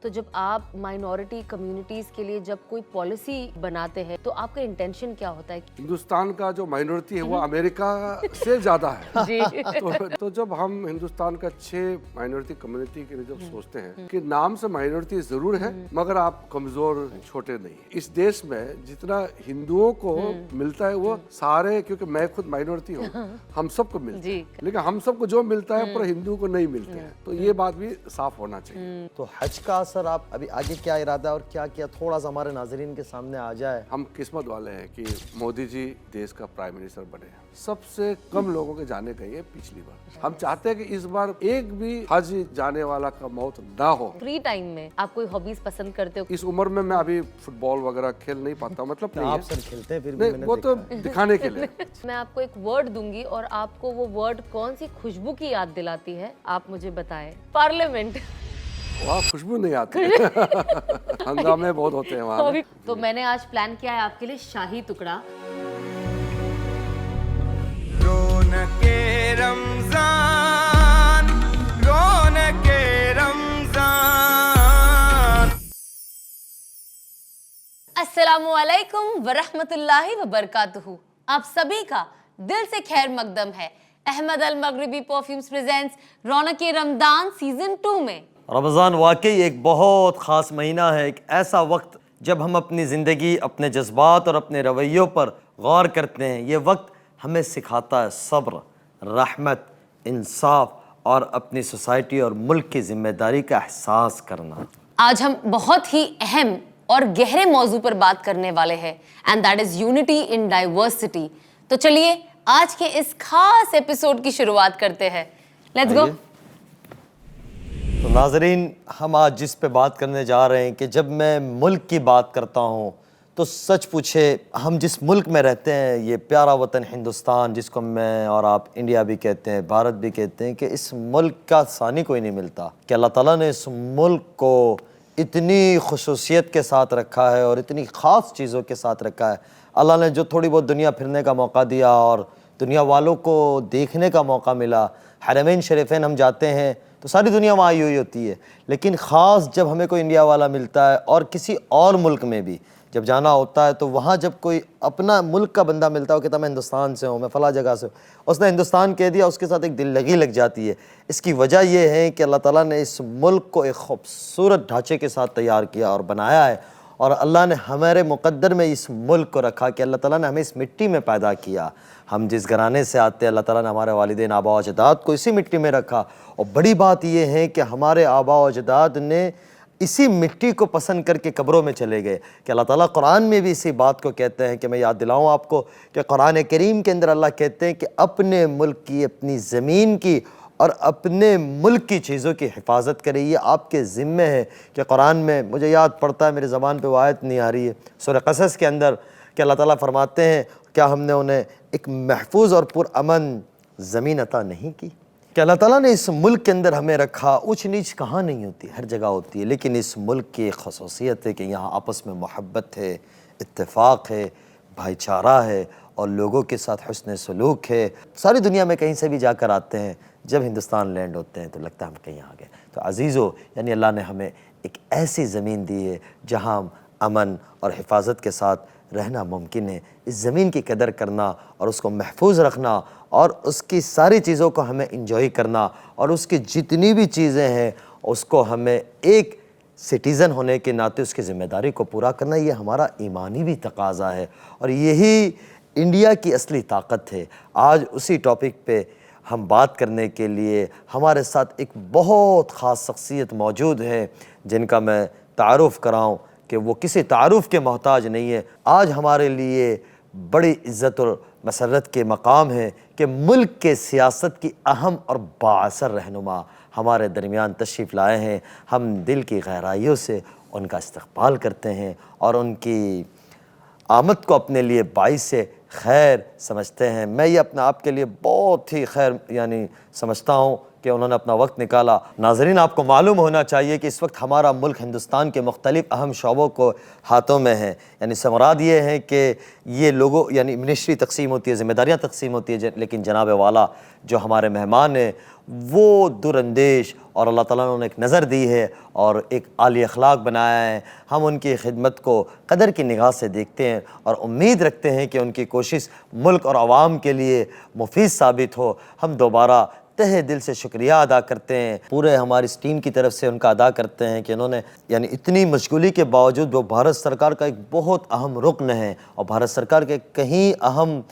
तो जब आप माइनॉरिटी कम्युनिटीज के लिए जब कोई पॉलिसी बनाते हैं तो आपका इंटेंशन क्या होता है? हिंदुस्तान का जो माइनॉरिटी है वो अमेरिका से ज्यादा है। जी। तो जब हम हिंदुस्तान का 6 माइनॉरिटी कम्युनिटी के लिए जब सोचते हैं कि नाम से माइनॉरिटी जरूर है मगर आप कमजोर छोटे नहीं। इस देश में जितना हिंदुओं को मिलता है वो सारे, क्योंकि मैं खुद माइनॉरिटी हूँ, हम सबको मिलता है, लेकिन हम सबको जो मिलता है पर हिंदुओं को नहीं मिलते हैं। तो ये बात भी साफ होना चाहिए। तो हज का असर आप अभी आगे क्या इरादा है और क्या क्या थोड़ा सा हमारे नाजरीन के सामने आ जाए। हम किस्मत वाले हैं कि मोदी जी देश का प्राइम मिनिस्टर बने हैं। सबसे कम लोगों के जाने का ये पिछली बार। हम चाहते हैं कि इस बार एक भी हज जाने वाला का मौत ना हो। फ्री टाइम में आप कोई हॉबीज पसंद करते हो? इस उम्र में मैं अभी फुटबॉल वगैरह खेल नहीं पाता, मतलब नहीं आप है। सर खेलते हैं फिर भी नहीं, मैंने वो तो देखा। दिखाने के लिए। मैं आपको एक वर्ड दूंगी और आपको वो वर्ड कौन सी खुशबू की याद दिलाती है आप मुझे बताएं। पार्लियामेंट। वहाँ खुशबू नहीं आती है। हंगामे बहुत होते हैं वहाँ। तो मैंने आज प्लान किया है आपके लिए शाही टुकड़ा। रौनके रमजान, रौनके रमजान। अस्सलामुअलैकुम वरहमतुल्लाहि वबरकातुहू। आप सभी का दिल से खैर मकदम है अहमद अल मगरिबी परफ्यूम्स प्रेजेंट्स रौनके रमजान सीजन 2 में। रमज़ान वाकई एक बहुत ख़ास महीना है, एक ऐसा वक्त जब हम अपनी ज़िंदगी, अपने जज्बात और अपने रवैयों पर गौर करते हैं। ये वक्त हमें सिखाता है सब्र, रहमत, इंसाफ और अपनी सोसाइटी और मुल्क की ज़िम्मेदारी का एहसास करना। आज हम बहुत ही अहम और गहरे मौजू पर बात करने वाले हैं and that is unity in diversity. तो चलिए आज के इस खास एपिसोड की शुरुआत करते हैं। Let's go. तो नाजरीन, हम आज जिस पे बात करने जा रहे हैं कि जब मैं मुल्क की बात करता हूँ तो सच पूछे हम जिस मुल्क में रहते हैं, ये प्यारा वतन हिंदुस्तान, जिसको मैं और आप इंडिया भी कहते हैं, भारत भी कहते हैं, कि इस मुल्क का सानी कोई नहीं मिलता। कि अल्लाह ताला ने इस मुल्क को इतनी खुसूसियत के साथ रखा है और इतनी ख़ास चीज़ों के साथ रखा है। अल्लाह ने जो थोड़ी बहुत दुनिया फिरने का मौका दिया और दुनिया वालों को देखने का मौका मिला, हरमैन शरीफैन हम जाते हैं तो सारी दुनिया वहाँ आई हुई होती है, लेकिन ख़ास जब हमें कोई इंडिया वाला मिलता है और किसी और मुल्क में भी जब जाना होता है तो वहाँ जब कोई अपना मुल्क का बंदा मिलता है, वो कहता मैं हिंदुस्तान से हूँ, मैं फ़ला जगह से हूँ, उसने हिंदुस्तान कह दिया, उसके साथ एक दिल लगी लग जाती है। इसकी वजह यह है कि अल्लाह ताला ने इस मुल्क को एक खूबसूरत ढांचे के साथ तैयार किया और बनाया है, और अल्लाह ने हमारे मुक़द्दर में इस मुल्क को रखा कि अल्लाह ताला ने हमें इस मिट्टी में पैदा किया। हम जिस घराने से आते हैं, अल्लाह ताला ने हमारे वालिदैन आबा व अजदाद को इसी मिट्टी में रखा। और बड़ी बात यह है कि हमारे आबा व अजदाद ने इसी मिट्टी को पसंद करके कब्रों में चले गए। कि अल्लाह ताला कुरान में भी इसी बात को कहते हैं कि मैं याद दिलाऊं आपको कि कुरान करीम के अंदर अल्लाह कहते हैं कि अपने मुल्क की, अपनी ज़मीन की और अपने मुल्क की चीज़ों की हिफाजत करें, ये आपके ज़िम्मे है। कि कुरान में मुझे याद पड़ता है, मेरे ज़बान पे वो आयत नहीं आ रही है, सूरह क़सस के अंदर, कि अल्लाह ताला फरमाते हैं क्या हमने उन्हें एक महफूज और पुरअमन ज़मीन अता नहीं की। कि अल्लाह ताला ने इस मुल्क के अंदर हमें रखा। ऊँच नीच कहाँ नहीं होती, हर जगह होती है, लेकिन इस मुल्क की एक ख़ुसूसियत है कि यहाँ आपस में मोहब्बत है, इत्तेफाक है, भाईचारा है और लोगों के साथ हुस्न सलूक है। सारी दुनिया में कहीं से भी जाकर आते हैं, जब हिंदुस्तान लैंड होते हैं तो लगता है हम कहीं आ गए। तो अजीज़ों, यानी अल्लाह ने हमें एक ऐसी ज़मीन दी है जहाँ हम अमन और हिफाजत के साथ रहना मुमकिन है। इस ज़मीन की कदर करना और उसको महफूज रखना और उसकी सारी चीज़ों को हमें इंजॉय करना और उसकी जितनी भी चीज़ें हैं उसको हमें एक सिटीज़न होने के नाते उसकी ज़िम्मेदारी को पूरा करना, ये हमारा ईमानी भी तकाज़ा है और यही इंडिया की असली ताकत है। आज उसी टॉपिक पे हम बात करने के लिए हमारे साथ एक बहुत ख़ास शख्सियत मौजूद है, जिनका मैं तारुफ़ कराऊँ कि वो किसी तारुफ़ के मोहताज नहीं है। आज हमारे लिए बड़ी इज़्ज़त और मसरत के मकाम है कि मुल्क के सियासत की अहम और बाअसर रहनुमा हमारे दरमियान तशरीफ़ लाए हैं। हम दिल की गहराइयों से उनका इस्तक़बाल करते हैं और उनकी आमद को अपने लिए बाइस से खैर समझते हैं। मैं ये अपने आप के लिए बहुत ही खैर यानी समझता हूँ कि उन्होंने अपना वक्त निकाला। नाज़रीन, आपको मालूम होना चाहिए कि इस वक्त हमारा मुल्क हिंदुस्तान के मुख्तलिफ़ अहम शोबों को हाथों में है। यानी समराद ये है कि ये लोगों यानी मिनिस्ट्री तकसीम होती है, ज़िम्मेदारियाँ तकसीम होती है, लेकिन जनाब वाला जो हमारे मेहमान हैं वो दुरंदेश और अल्लाह ताला ने उन्हें एक नज़र दी है और एक आली अखलाक बनाया है। हम उनकी खिदमत को कदर की निगाह से देखते हैं और उम्मीद रखते हैं कि उनकी कोशिश मुल्क और आवाम के लिए मुफीद साबित हो। हम दोबारा तहे दिल से शुक्रिया अदा करते हैं, पूरे हमारी इस टीम की तरफ से उनका अदा करते हैं कि उन्होंने यानी इतनी मशगूली के बावजूद वो भारत सरकार का एक बहुत अहम रुकन है और भारत सरकार के कहीं अहम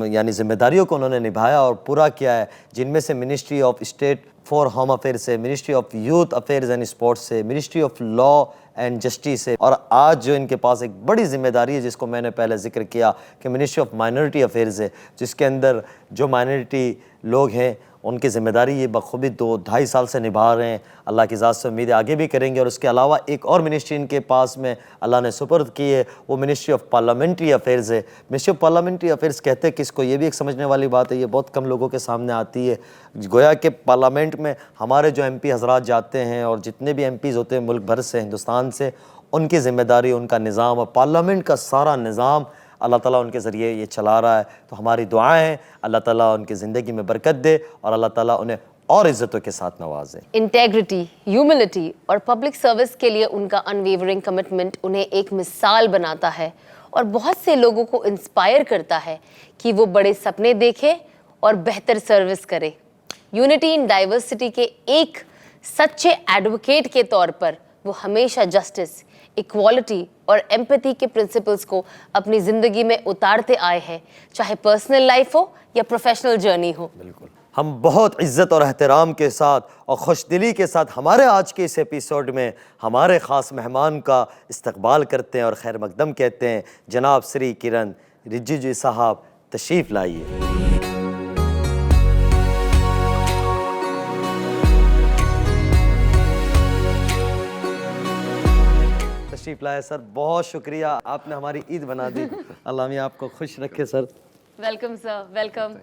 यानी जिम्मेदारियों को उन्होंने निभाया और पूरा किया है, जिनमें से ministry of state for home affair से, ministry of youth affairs and sports से, ministry of law and justice से, और आज जो इनके पास एक बड़ी जिम्मेदारी है जिसको मैंने पहले जिक्र किया कि मिनिस्ट्री ऑफ माइनॉरिटी अफेयर्स है, जिसके अंदर जो माइनॉरिटी लोग हैं उनकी ज़िम्मेदारी ये बखूबी 2-2.5 साल से निभा रहे हैं। अल्लाह की ज़ात से उम्मीद है आगे भी करेंगे। और उसके अलावा एक और मिनिस्ट्री इनके पास में अल्लाह ने सुपुर्द की है, वो मिनिस्ट्री ऑफ पार्लियामेंट्री अफेयर्स है। मिनिस्ट्री ऑफ पार्लियामेंट्री अफेयर्स कहते हैं किसको, ये भी एक समझने वाली बात है, ये बहुत कम लोगों के सामने आती है। गोया कि पार्लियामेंट में हमारे जो MP हजरात जाते हैं और जितने भी MPs होते हैं मुल्क भर से, हिंदुस्तान से, उनकी ज़िम्मेदारी, उनका निज़ाम और पार्लियामेंट का सारा निज़ाम अल्लाह ताला उनके ज़रिए ये चला रहा है। तो हमारी दुआएं हैं अल्लाह ताला उनकी ज़िंदगी में बरकत दे और अल्लाह ताला उन्हें और इज़्ज़तों के साथ नवाजे। इंटेग्रिटी, ह्यूमिलिटी और पब्लिक सर्विस के लिए उनका अनवेवरिंग कमिटमेंट उन्हें एक मिसाल बनाता है और बहुत से लोगों को इंस्पायर करता है कि वो बड़े सपने देखें और बेहतर सर्विस करें। यूनिटी इन डाइवर्सिटी के एक सच्चे एडवोकेट के तौर पर वो हमेशा जस्टिस, इक्वालिटी और एम्पैथी के प्रिंसिपल्स को अपनी ज़िंदगी में उतारते आए हैं, चाहे पर्सनल लाइफ हो या प्रोफेशनल जर्नी हो। बिल्कुल, हम बहुत इज़्ज़त और एहतराम के साथ और खुशदिली के साथ हमारे आज के इस एपिसोड में हमारे ख़ास मेहमान का इस्तकबाल करते हैं और खैर मकदम कहते हैं। जनाब श्री किरण रिजिजू साहब तशरीफ़ लाइए। तशरीफ़ लाए सर, बहुत शुक्रिया, आपने हमारी ईद बना दी। अल्लाह मियां आपको खुश रखे sir. Welcome sir, welcome,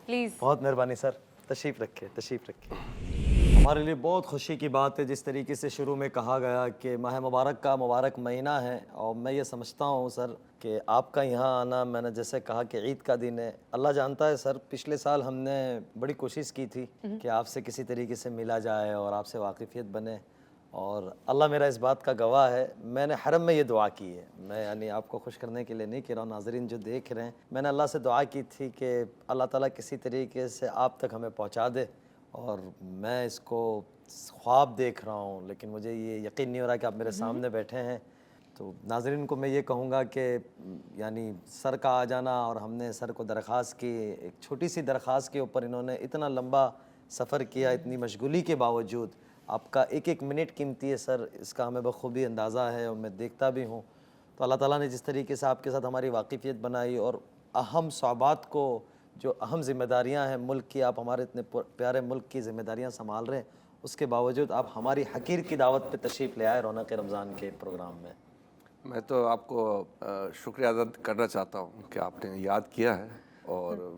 please. बहुत मेहरबानी सर, तशरीफ़ रखे, तशरीफ़ रखे। हमारे लिए बहुत खुशी की बात है जिस तरीके से शुरू में कहा गया कि माह मुबारक का मुबारक महीना है और मैं ये समझता हूँ सर कि आपका यहाँ आना, मैंने जैसे कहा कि ईद का दिन है, अल्लाह जानता है सर, पिछले साल हमने बड़ी कोशिश की थी कि आपसे किसी तरीके से मिला जाए और आपसे वाकिफ़ियत बने और अल्लाह मेरा इस बात का गवाह है, मैंने हरम में ये दुआ की है। मैं यानी आपको खुश करने के लिए नहीं कह रहा हूँ, नाज़रीन जो देख रहे हैं, मैंने अल्लाह से दुआ की थी कि अल्लाह ताला किसी तरीके से आप तक हमें पहुँचा दे और मैं इसको ख्वाब देख रहा हूँ, लेकिन मुझे ये यकीन नहीं हो रहा कि आप मेरे सामने बैठे हैं। तो नाज़रीन को मैं ये कहूँगा कि यानी सर का आ जाना और हमने सर को दरख्वास्त की, एक छोटी सी दरख्वास्त के ऊपर इन्होंने इतना लंबा सफ़र किया, इतनी मशगूली के बावजूद। आपका एक एक मिनट कीमती है सर, इसका हमें बखूबी अंदाज़ा है और मैं देखता भी हूँ। तो अल्लाह ताला ने जिस तरीके से आपके साथ हमारी वाकिफ़ियत बनाई और अहम सवाबात को, जो अहम ज़िम्मेदारियाँ हैं मुल्क की, आप हमारे इतने प्यारे मुल्क की ज़िम्मेदारियाँ संभाल रहे हैं, उसके बावजूद आप हमारी हकीर की दावत पे तशरीफ़ ले आए रौनक रमज़ान के प्रोग्राम में। मैं तो आपको शुक्रिया अदा करना चाहता हूँ कि आपने याद किया है और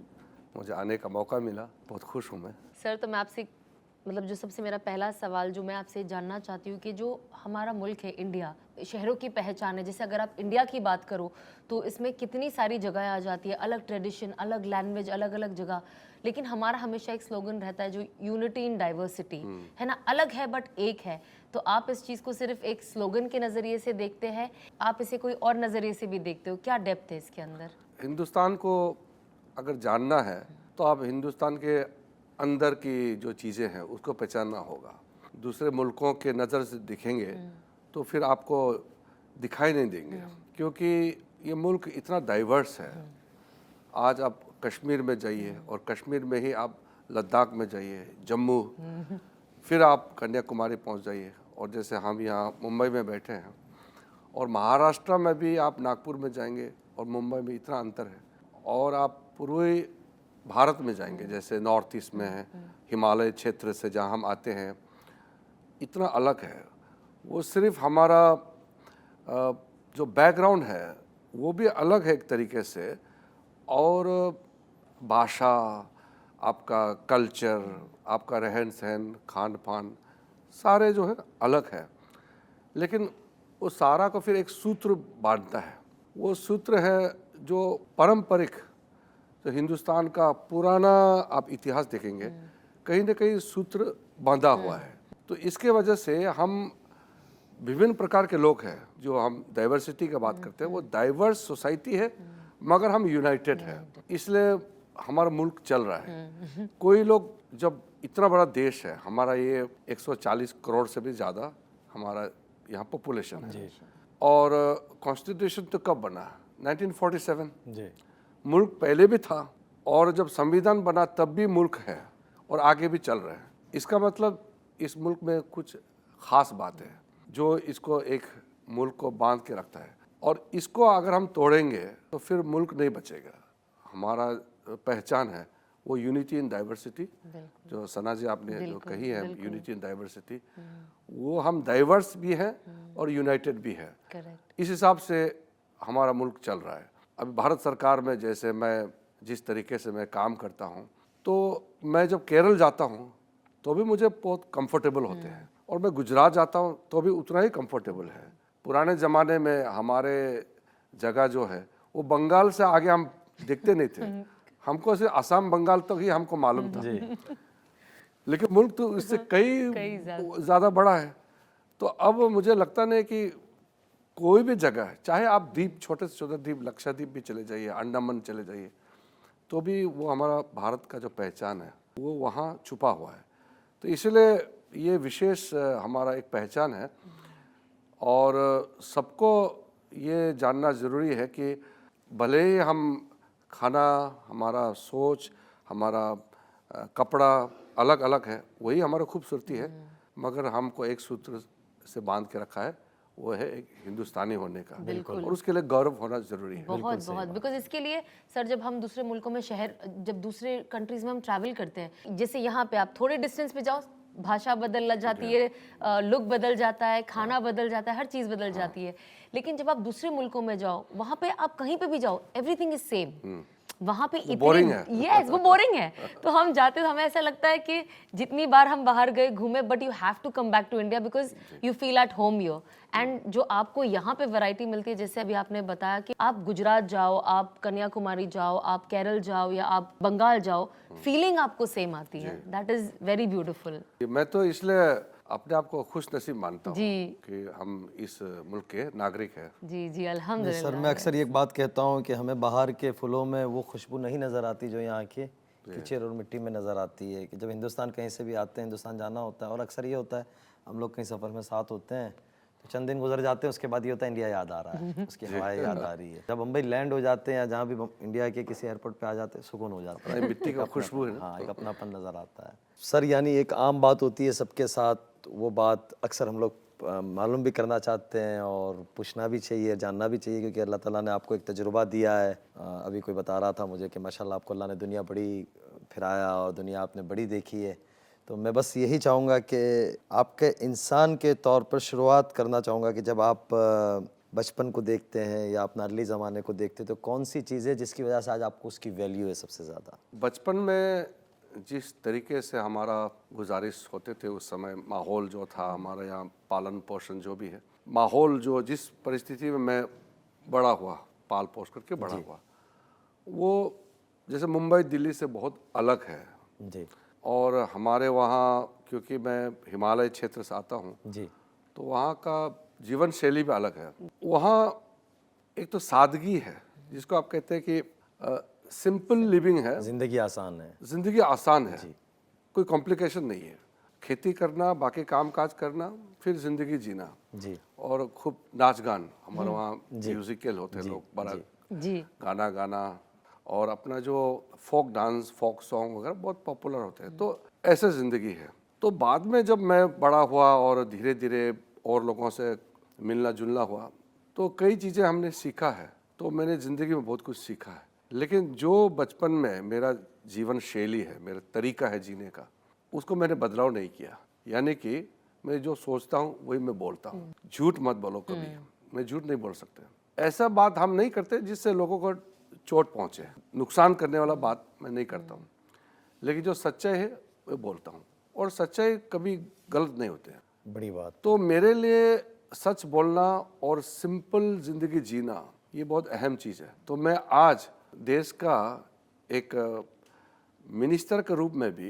मुझे आने का मौका मिला, बहुत खुश हूँ मैं। सर, तो मैं आपसे मतलब जो सबसे मेरा पहला सवाल जो मैं आपसे जानना चाहती हूँ कि जो हमारा मुल्क है इंडिया, शहरों की पहचान है, जैसे अगर आप इंडिया की बात करो तो इसमें कितनी सारी जगह आ जाती है, अलग ट्रेडिशन, अलग लैंग्वेज, अलग अलग जगह, लेकिन हमारा हमेशा एक स्लोगन रहता है जो यूनिटी इन डाइवर्सिटी है ना, अलग है बट एक है। तो आप इस चीज़ को सिर्फ एक स्लोगन के नज़रिए से देखते हैं, आप इसे कोई और नज़रिए से भी देखते हो, क्या डेप्थ है इसके अंदर? हिंदुस्तान को अगर जानना है तो आप हिंदुस्तान के अंदर की जो चीज़ें हैं उसको पहचानना होगा। दूसरे मुल्कों के नज़र से दिखेंगे तो फिर आपको दिखाई नहीं देंगे, क्योंकि ये मुल्क इतना डाइवर्स है। आज आप कश्मीर में जाइए और कश्मीर में ही आप लद्दाख में जाइए, जम्मू, फिर आप कन्याकुमारी पहुंच जाइए, और जैसे हम यहाँ मुंबई में बैठे हैं, और महाराष्ट्र में भी आप नागपुर में जाएंगे और मुंबई में इतना अंतर है, और आप पूर्वी भारत में जाएंगे जैसे नॉर्थ ईस्ट में है, हिमालय क्षेत्र से जहाँ हम आते हैं, इतना अलग है। वो सिर्फ हमारा जो बैकग्राउंड है वो भी अलग है एक तरीके से, और भाषा, आपका कल्चर, आपका रहन सहन, खान पान, सारे जो है अलग है, लेकिन वो सारा को फिर एक सूत्र बांधता है। वो सूत्र है जो पारंपरिक, जो हिंदुस्तान का पुराना आप इतिहास देखेंगे, कहीं ना कहीं सूत्र बांधा हुआ है। तो इसके वजह से हम विभिन्न प्रकार के लोग हैं, जो हम डाइवर्सिटी की बात करते हैं, वो डाइवर्स सोसाइटी है मगर हम यूनाइटेड है, इसलिए हमारा मुल्क चल रहा है। कोई लोग, जब इतना बड़ा देश है हमारा, ये 140 करोड़ से भी ज़्यादा हमारा यहाँ पॉपुलेशन है, और कॉन्स्टिट्यूशन तो कब बना? 1947। जी मुल्क पहले भी था, और जब संविधान बना तब भी मुल्क है और आगे भी चल रहा है। इसका मतलब इस मुल्क में कुछ खास बात है जो इसको एक मुल्क को बांध के रखता है, और इसको अगर हम तोड़ेंगे तो फिर मुल्क नहीं बचेगा। हमारा पहचान है वो यूनिटी इन डाइवर्सिटी, जो सना जी आपने जो कही है, यूनिटी इन डाइवर्सिटी, वो हम डाइवर्स भी हैं और यूनाइटेड भी है। इस हिसाब से हमारा मुल्क चल रहा है। अभी भारत सरकार में जैसे मैं जिस तरीके से मैं काम करता हूँ, तो मैं जब केरल जाता हूँ तो भी मुझे बहुत कंफर्टेबल होते हैं, और मैं गुजरात जाता हूँ तो भी उतना ही कंफर्टेबल है। पुराने ज़माने में हमारे जगह जो है वो बंगाल से आगे हम दिखते नहीं थे, हमको सिर्फ असम बंगाल तक ही हमको मालूम था, लेकिन मुल्क तो इससे कई ज़्यादा बड़ा है। तो अब मुझे लगता नहीं कि कोई भी जगह, चाहे आप द्वीप, छोटे से छोटे द्वीप, लक्षद्वीप भी चले जाइए, अंडमान चले जाइए, तो भी वो हमारा भारत का जो पहचान है वो वहाँ छुपा हुआ है। तो इसलिए ये विशेष हमारा एक पहचान है, और सबको ये जानना ज़रूरी है कि भले ही हम खाना, हमारा सोच, हमारा कपड़ा अलग अलग है, वही हमारा खूबसूरती है, मगर हमको एक सूत्र से बांध के रखा है, वो है एक हिंदुस्तानी होने का, और उसके लिए गौरव होना जरूरी है। बहुत बहुत, बिकॉज इसके लिए सर, जब हम दूसरे मुल्कों में जब दूसरे कंट्रीज में हम ट्रैवल करते हैं, जैसे यहाँ पे आप थोड़े डिस्टेंस पे जाओ, भाषा बदल जाती है, लुक बदल जाता है, खाना बदल जाता है, हर चीज़ बदल जाती है। लेकिन जब आप दूसरे मुल्कों में जाओ, वहाँ पे आप कहीं पे भी जाओ, एवरीथिंग इज सेम। वहाँ पे बोरिंग है। यस, वो बोरिंग है। तो हम जाते, तो हमें ऐसा लगता है कि जितनी बार हम बाहर गए, घूमे, but you have to come back to India because you feel at home your. And जो आपको यहाँ पे वैरायटी मिलती है, जैसे अभी आपने बताया कि आप गुजरात जाओ, आप कन्याकुमारी जाओ, आप केरल जाओ, या आप बंगाल जाओ, फीलिंग आपको सेम आती है। That is very beautiful. मैं तो इसलिए अपने आप को खुश नसीब मानता हूँ जी। कि हम इस मुल्क के नागरिक हैं। जी जी, अल्हम्दुलिल्लाह। सर, मैं अक्सर ये एक बात कहता हूँ कि हमें बाहर के फूलों में वो खुशबू नहीं नज़र आती जो यहाँ के कीचड़ और मिट्टी में नज़र आती है। कि जब हिंदुस्तान कहीं से भी आते हैं, हिंदुस्तान जाना होता है, और अक्सर ये होता है हम लोग कहीं सफ़र में साथ होते हैं, तो चंद दिन गुजर जाते हैं, उसके बाद ये होता है इंडिया याद आ रहा है, उसकी हवाएं याद आ रही है। जब बम्बई लैंड हो जाते हैं या जहाँ भी इंडिया के किसी एयरपोर्ट पे आ जाते हैं, सुकून हो जाता है, मिट्टी का खुशबू है। हाँ, एक अपनापन नज़र आता है। सर, यानी एक आम बात होती है सबके साथ, वो बात अक्सर हम लोग मालूम भी करना चाहते हैं और पूछना भी चाहिए, जानना भी चाहिए, क्योंकि अल्लाह ताला ने आपको एक तजुर्बा दिया है। अभी कोई बता रहा था मुझे कि माशाल्लाह आपको अल्लाह ने दुनिया बड़ी फिराया और दुनिया आपने बड़ी देखी है। तो मैं बस यही चाहूँगा कि आपके इंसान के तौर पर शुरुआत करना चाहूँगा कि जब आप बचपन को देखते हैं या अपना अर्ली ज़माने को देखते हैं, तो कौन सी चीज़ें जिसकी वजह से आज आपको उसकी वैल्यू है सबसे ज़्यादा? बचपन में जिस तरीके से हमारा गुजारिश होते थे उस समय, माहौल जो था हमारा यहाँ, पालन पोषण जो भी है, माहौल जो जिस परिस्थिति में मैं बड़ा हुआ, पाल पोस करके बड़ा हुआ, वो जैसे मुंबई दिल्ली से बहुत अलग है जी। और हमारे वहाँ, क्योंकि मैं हिमालय क्षेत्र से आता हूँ जी। तो वहाँ का जीवन शैली भी अलग है। वहाँ एक तो सादगी है, जिसको आप कहते हैं कि सिंपल लिविंग है, ज़िंदगी आसान है, ज़िंदगी आसान है, कोई कॉम्प्लिकेशन नहीं है। खेती करना, बाकी काम काज करना, फिर ज़िंदगी जीना जी, और खूब नाच गान, हमारे वहाँ म्यूजिकल होते हैं लोग, बड़ा जी, गाना गाना, और अपना जो फोक डांस, फोक सॉन्ग वगैरह बहुत पॉपुलर होते हैं। तो ऐसे ज़िंदगी है। तो बाद में जब मैं बड़ा हुआ और धीरे धीरे और लोगों से मिलना जुलना हुआ, तो कई चीज़ें हमने सीखा है। तो मैंने ज़िंदगी में बहुत कुछ सीखा है, लेकिन जो बचपन में मेरा जीवन शैली है, मेरा तरीका है जीने का, उसको मैंने बदलाव नहीं किया। यानी कि मैं जो सोचता हूँ वही मैं बोलता हूँ। झूठ मत बोलो कभी, मैं झूठ नहीं बोल सकते। ऐसा बात हम नहीं करते जिससे लोगों को चोट पहुँचे, नुकसान करने वाला बात मैं नहीं करता हूँ। लेकिन जो सच्चाई है वो बोलता हूँ, और सच्चाई कभी गलत नहीं होते हैं। बड़ी बात। तो मेरे लिए सच बोलना और सिंपल ज़िंदगी जीना ये बहुत अहम चीज़ है। तो मैं आज देश का एक मिनिस्टर के रूप में भी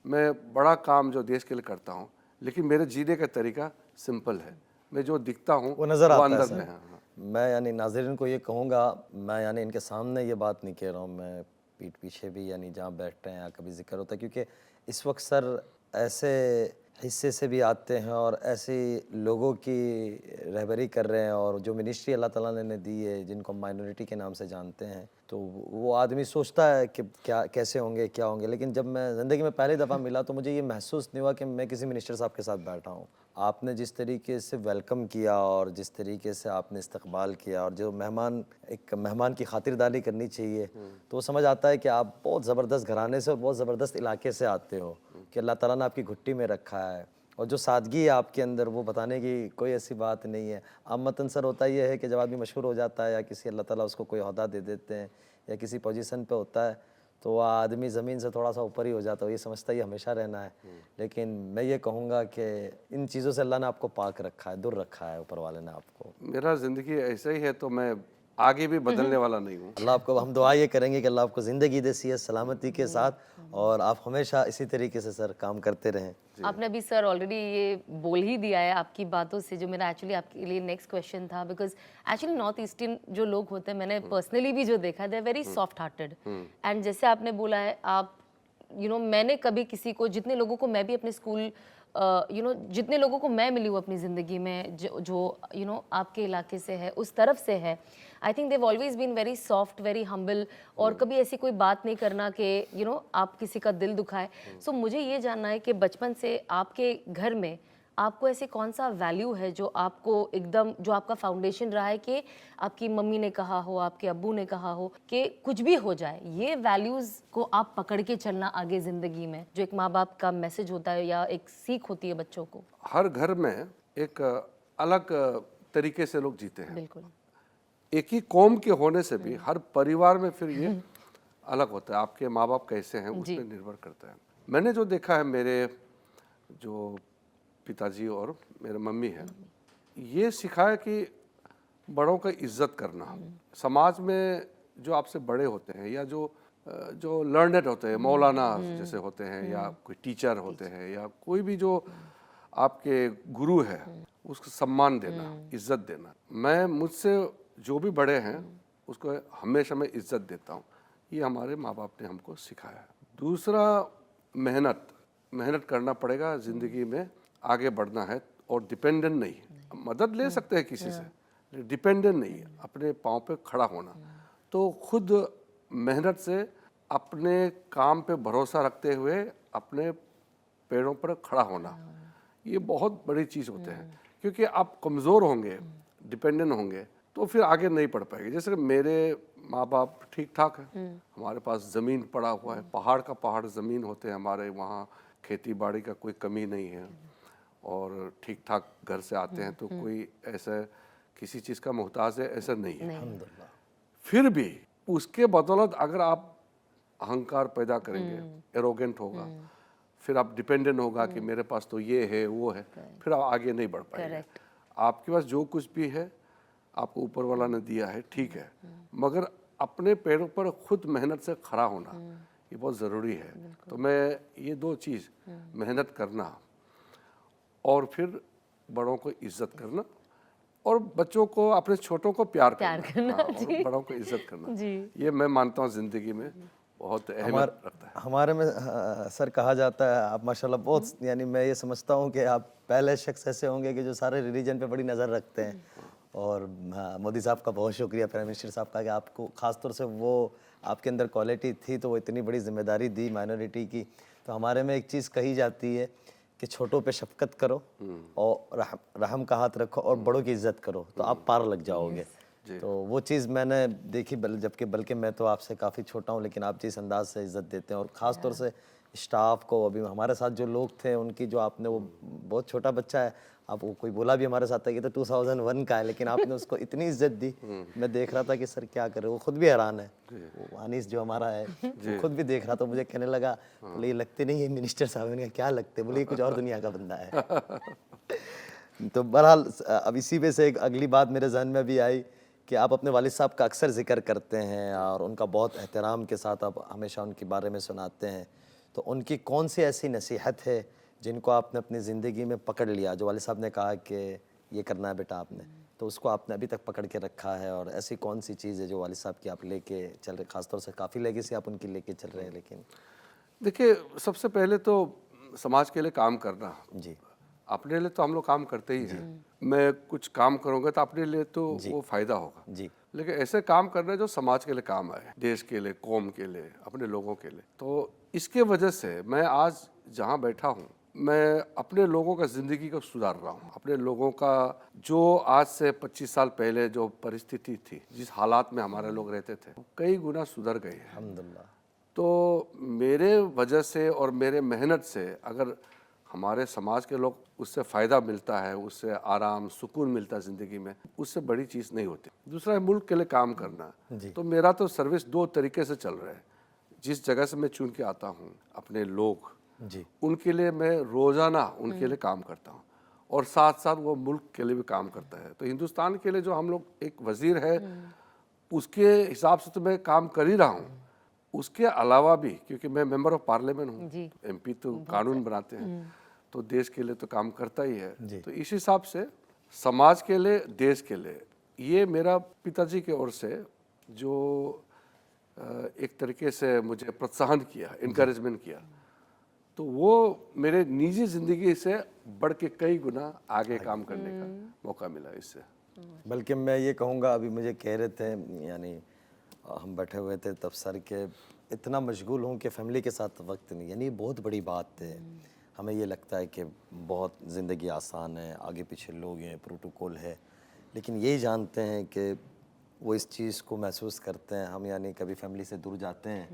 मैं बड़ा काम जो देश के लिए करता हूँ, लेकिन मेरे जीने का तरीका सिंपल है। मैं जो दिखता हूँ वो नज़र आता है अंदर सर। में है। हाँ। मैं यानी नाज़रीन को ये कहूँगा, मैं यानी इनके सामने ये बात नहीं कह रहा हूँ, मैं पीठ पीछे भी यानी जहाँ बैठते हैं या कभी जिक्र होता है, क्योंकि इस वक्त सर ऐसे हिस्से से भी आते हैं और ऐसे लोगों की रहबरी कर रहे हैं, और जो मिनिस्ट्री अल्लाह ताला ने दी है जिनको हम माइनॉरिटी के नाम से जानते हैं, तो वो आदमी सोचता है कि क्या कैसे होंगे क्या होंगे। लेकिन जब मैं ज़िंदगी में पहली दफ़ा मिला तो मुझे ये महसूस नहीं हुआ कि मैं किसी मिनिस्टर साहब के साथ बैठा हूँ। आपने जिस तरीके से वेलकम किया और जिस तरीके से आपने इस्तकबाल किया, और जो एक मेहमान की खातिरदारी करनी चाहिए, तो वो समझ आता है कि आप बहुत ज़बरदस्त घराने से और बहुत ज़बरदस्त इलाके से आते हो, कि अल्लाह ताला ने आपकी घुट्टी में रखा है। और जो सादगी है आपके अंदर, वो बताने की कोई ऐसी बात नहीं है। आमतन सर होता ये है कि जब आदमी मशहूर हो जाता है या किसी अल्लाह ताला उसको कोई ओहदा दे देते हैं या किसी पोजीशन पे होता है, तो वह आदमी ज़मीन से थोड़ा सा ऊपर ही हो जाता है, ये समझता है ये हमेशा रहना है। लेकिन मैं ये कहूँगा कि इन चीज़ों से अल्लाह ने आपको पाक रखा है, दूर रखा है ऊपर वाले ने आपको। मेरा ज़िंदगी ऐसा ही है, तो मैं आगे भी बदलने वाला नहीं हूँ। अल्लाह आपको, हम दुआ ये करेंगे कि अल्लाह आपको ज़िंदगी दे सेहत सलामती के साथ, और आप हमेशा इसी तरीके से सर काम करते रहें। आपने अभी सर ऑलरेडी ये बोल ही दिया है आपकी बातों से, जो मेरा एक्चुअली आपके लिए नेक्स्ट क्वेश्चन था। बिकॉज एक्चुअली नॉर्थ ईस्टर्न जो लोग होते हैं, मैंने पर्सनली भी जो देखा, they are very soft hearted. And जैसे आपने बोला है, आप मैंने कभी किसी को, जितने लोगों को मैं भी अपने स्कूल जितने लोगों को मैं मिली हूँ अपनी ज़िंदगी में, जो आपके इलाके से है, उस तरफ से है, I think they've always been very soft, very humble, और कभी ऐसी कोई बात नहीं करना कि आप किसी का दिल दुखाए। सो मुझे ये जानना है कि बचपन से आपके घर में आपको ऐसे कौन सा वैल्यू है जो आपको एकदम, जो आपका फाउंडेशन रहा है, कि आपकी मम्मी ने कहा हो, आपके अब्बू ने कहा हो कि कुछ भी हो जाए, ये वैल्यूज़ को आप पकड़ के चलना आगे ज़िंदगी में, जो एक माँ बाप का मैसेज होता है या एक सीख होती है बच्चों को? हर घर में एक अलग तरीके से लोग जीते हैं। बिल्कुल। एक ही कौम के होने से भी हर परिवार में फिर ये अलग होता है। आपके माँ बाप कैसे हैं उस पर निर्भर करता है। मैंने जो देखा है, मेरे जो पिताजी और मेरे मम्मी है, ये सिखाया कि बड़ों का इज्जत करना। समाज में जो आपसे बड़े होते हैं या जो लर्नेड होते हैं, मौलाना जैसे होते हैं, या कोई टीचर होते हैं, या कोई भी जो आपके गुरु है, उसको सम्मान देना, इज्जत देना। मैं मुझसे जो भी बड़े हैं उसको हमेशा मैं इज्जत देता हूँ। ये हमारे माँ बाप ने हमको सिखाया है। दूसरा, मेहनत करना पड़ेगा ज़िंदगी में, आगे बढ़ना है, और डिपेंडेंट नहीं। मदद ले सकते हैं किसी से, डिपेंडेंट नहीं, अपने पाँव पे खड़ा होना। तो खुद मेहनत से अपने काम पे भरोसा रखते हुए अपने पैरों पर खड़ा होना, ये बहुत बड़ी चीज़ होते हैं। क्योंकि आप कमज़ोर होंगे, डिपेंडेंट होंगे, तो फिर आगे नहीं पढ़ पाएंगे। जैसे कि मेरे माँ बाप ठीक ठाक है, हमारे पास ज़मीन पड़ा हुआ है, पहाड़ का पहाड़ ज़मीन होते हैं हमारे वहाँ, खेती बाड़ी का कोई कमी नहीं है, और ठीक ठाक घर से आते हैं, तो कोई ऐसा किसी चीज़ का मोहताज है ऐसा नहीं है। फिर भी उसके बदौलत अगर आप अहंकार पैदा करेंगे, एरोगेंट होगा, फिर आप डिपेंडेंट होगा कि मेरे पास तो ये है वो है, फिर आप आगे नहीं बढ़ पाएंगे। आपके पास जो कुछ भी है आपको ऊपर वाला ने दिया है, ठीक है, मगर अपने पैरों पर खुद मेहनत से खड़ा होना ये बहुत ज़रूरी है। तो मैं ये दो चीज़, मेहनत करना और फिर बड़ों को इज्जत करना, और बच्चों को, अपने छोटों को प्यार करना, हाँ, और बड़ों को इज्जत करना, ये मैं मानता हूँ ज़िंदगी में बहुत अहमियत रखता है। हमारे में सर कहा जाता है, आप माशाल्लाह बहुत, यानी मैं ये समझता हूँ कि आप पहले शख्स ऐसे होंगे कि जो सारे रिलीजन पे बड़ी नज़र रखते हैं। और मोदी साहब का बहुत शुक्रिया, प्राइम मिनिस्टर साहब का, कि आपको ख़ास तौर से वो आपके अंदर क्वालिटी थी, तो वो इतनी बड़ी जिम्मेदारी दी माइनॉरिटी की। तो हमारे में एक चीज़ कही जाती है कि छोटों पे शफकत करो और रहम का हाथ रखो और बड़ों की इज्जत करो, तो आप पार लग जाओगे। तो वो चीज़ मैंने देखी, बल्कि मैं तो आपसे काफ़ी छोटा हूँ, लेकिन आप जिस अंदाज से इज्जत देते हैं, और ख़ास तौर से स्टाफ को, अभी हमारे साथ जो लोग थे उनकी, जो आपने, वो बहुत छोटा बच्चा है, आप वो कोई बोला भी हमारे साथ था कि तो 2001 का है, लेकिन आपने उसको इतनी इज्जत दी। मैं देख रहा था कि सर क्या करे, वो खुद भी हैरान है। वो अनीस जो हमारा है, वो खुद भी देख रहा था, मुझे कहने लगा, बोले ये लगते नहीं है मिनिस्टर साहब। मैंने कहा क्या लगते? बोले ये कुछ और दुनिया का बंदा है। तो बहरहाल अब इसी में से एक अगली बात मेरे जहन में भी आई कि आप अपने वालिद साहब का अक्सर जिक्र करते हैं और उनका बहुत एहतराम के साथ आप हमेशा उनके बारे में सुनाते हैं। तो उनकी कौन सी ऐसी नसीहत है जिनको आपने अपनी ज़िंदगी में पकड़ लिया, जो वालिद साहब ने कहा कि ये करना है बेटा आपने, तो उसको आपने अभी तक पकड़ के रखा है, और ऐसी कौन सी चीज़ है जो वालिद साहब की आप लेके चल रहे, ख़ासतौर से काफ़ी लेगेसी आप उनकी लेके चल रहे हैं? लेकिन देखिए, सबसे पहले तो समाज के लिए काम करना। जी अपने लिए तो हम लोग काम करते ही हैं। मैं कुछ काम करूँगा तो अपने लिए तो वो फ़ायदा होगा, जी लेकिन ऐसे काम करना जो समाज के लिए काम आए, देश के लिए, कौम के लिए, अपने लोगों के लिए। तो इसके वजह से मैं आज जहाँ बैठा हूँ, मैं अपने लोगों का ज़िंदगी को सुधार रहा हूँ। अपने लोगों का जो आज से 25 साल पहले जो परिस्थिति थी, जिस हालात में हमारे लोग रहते थे, कई गुना सुधर गए हैं। अल्हम्दुलिल्लाह। तो मेरे वजह से और मेरे मेहनत से अगर हमारे समाज के लोग उससे फ़ायदा मिलता है, उससे आराम सुकून मिलता है ज़िंदगी में, उससे बड़ी चीज़ नहीं होती। दूसरा है मुल्क के लिए काम करना। तो मेरा तो सर्विस दो तरीके से चल रहा है। जिस जगह से मैं चुन के आता हूँ, अपने लोग, जी उनके लिए मैं रोज़ाना उनके लिए काम करता हूँ, और साथ साथ वो मुल्क के लिए भी काम करता है। तो हिंदुस्तान के लिए जो हम लोग, एक वज़ीर है, उसके हिसाब से तो मैं काम कर ही रहा हूँ। उसके अलावा भी, क्योंकि मैं मेंबर ऑफ पार्लियामेंट हूँ, जी। एमपी तो कानून बनाते हैं, तो देश के लिए तो काम करता ही है। जी। तो इस हिसाब से समाज के लिए, देश के लिए, ये मेरा पिताजी की ओर से जो एक तरीके से मुझे प्रोत्साहन किया, इनकरेजमेंट किया, तो वो मेरे निजी ज़िंदगी से बढ़ के कई गुना आगे काम करने का मौका मिला इससे। बल्कि मैं ये कहूँगा, अभी मुझे कह रहे थे, यानी हम बैठे हुए थे तब सर के, इतना मशगूल हूँ कि फ़ैमिली के साथ वक्त नहीं, यानी बहुत बड़ी बात है। हमें ये लगता है कि बहुत ज़िंदगी आसान है, आगे पीछे लोग हैं, प्रोटोकॉल है, लेकिन यही जानते हैं कि वो इस चीज़ को महसूस करते हैं हम, यानी कभी फैमिली से दूर जाते हैं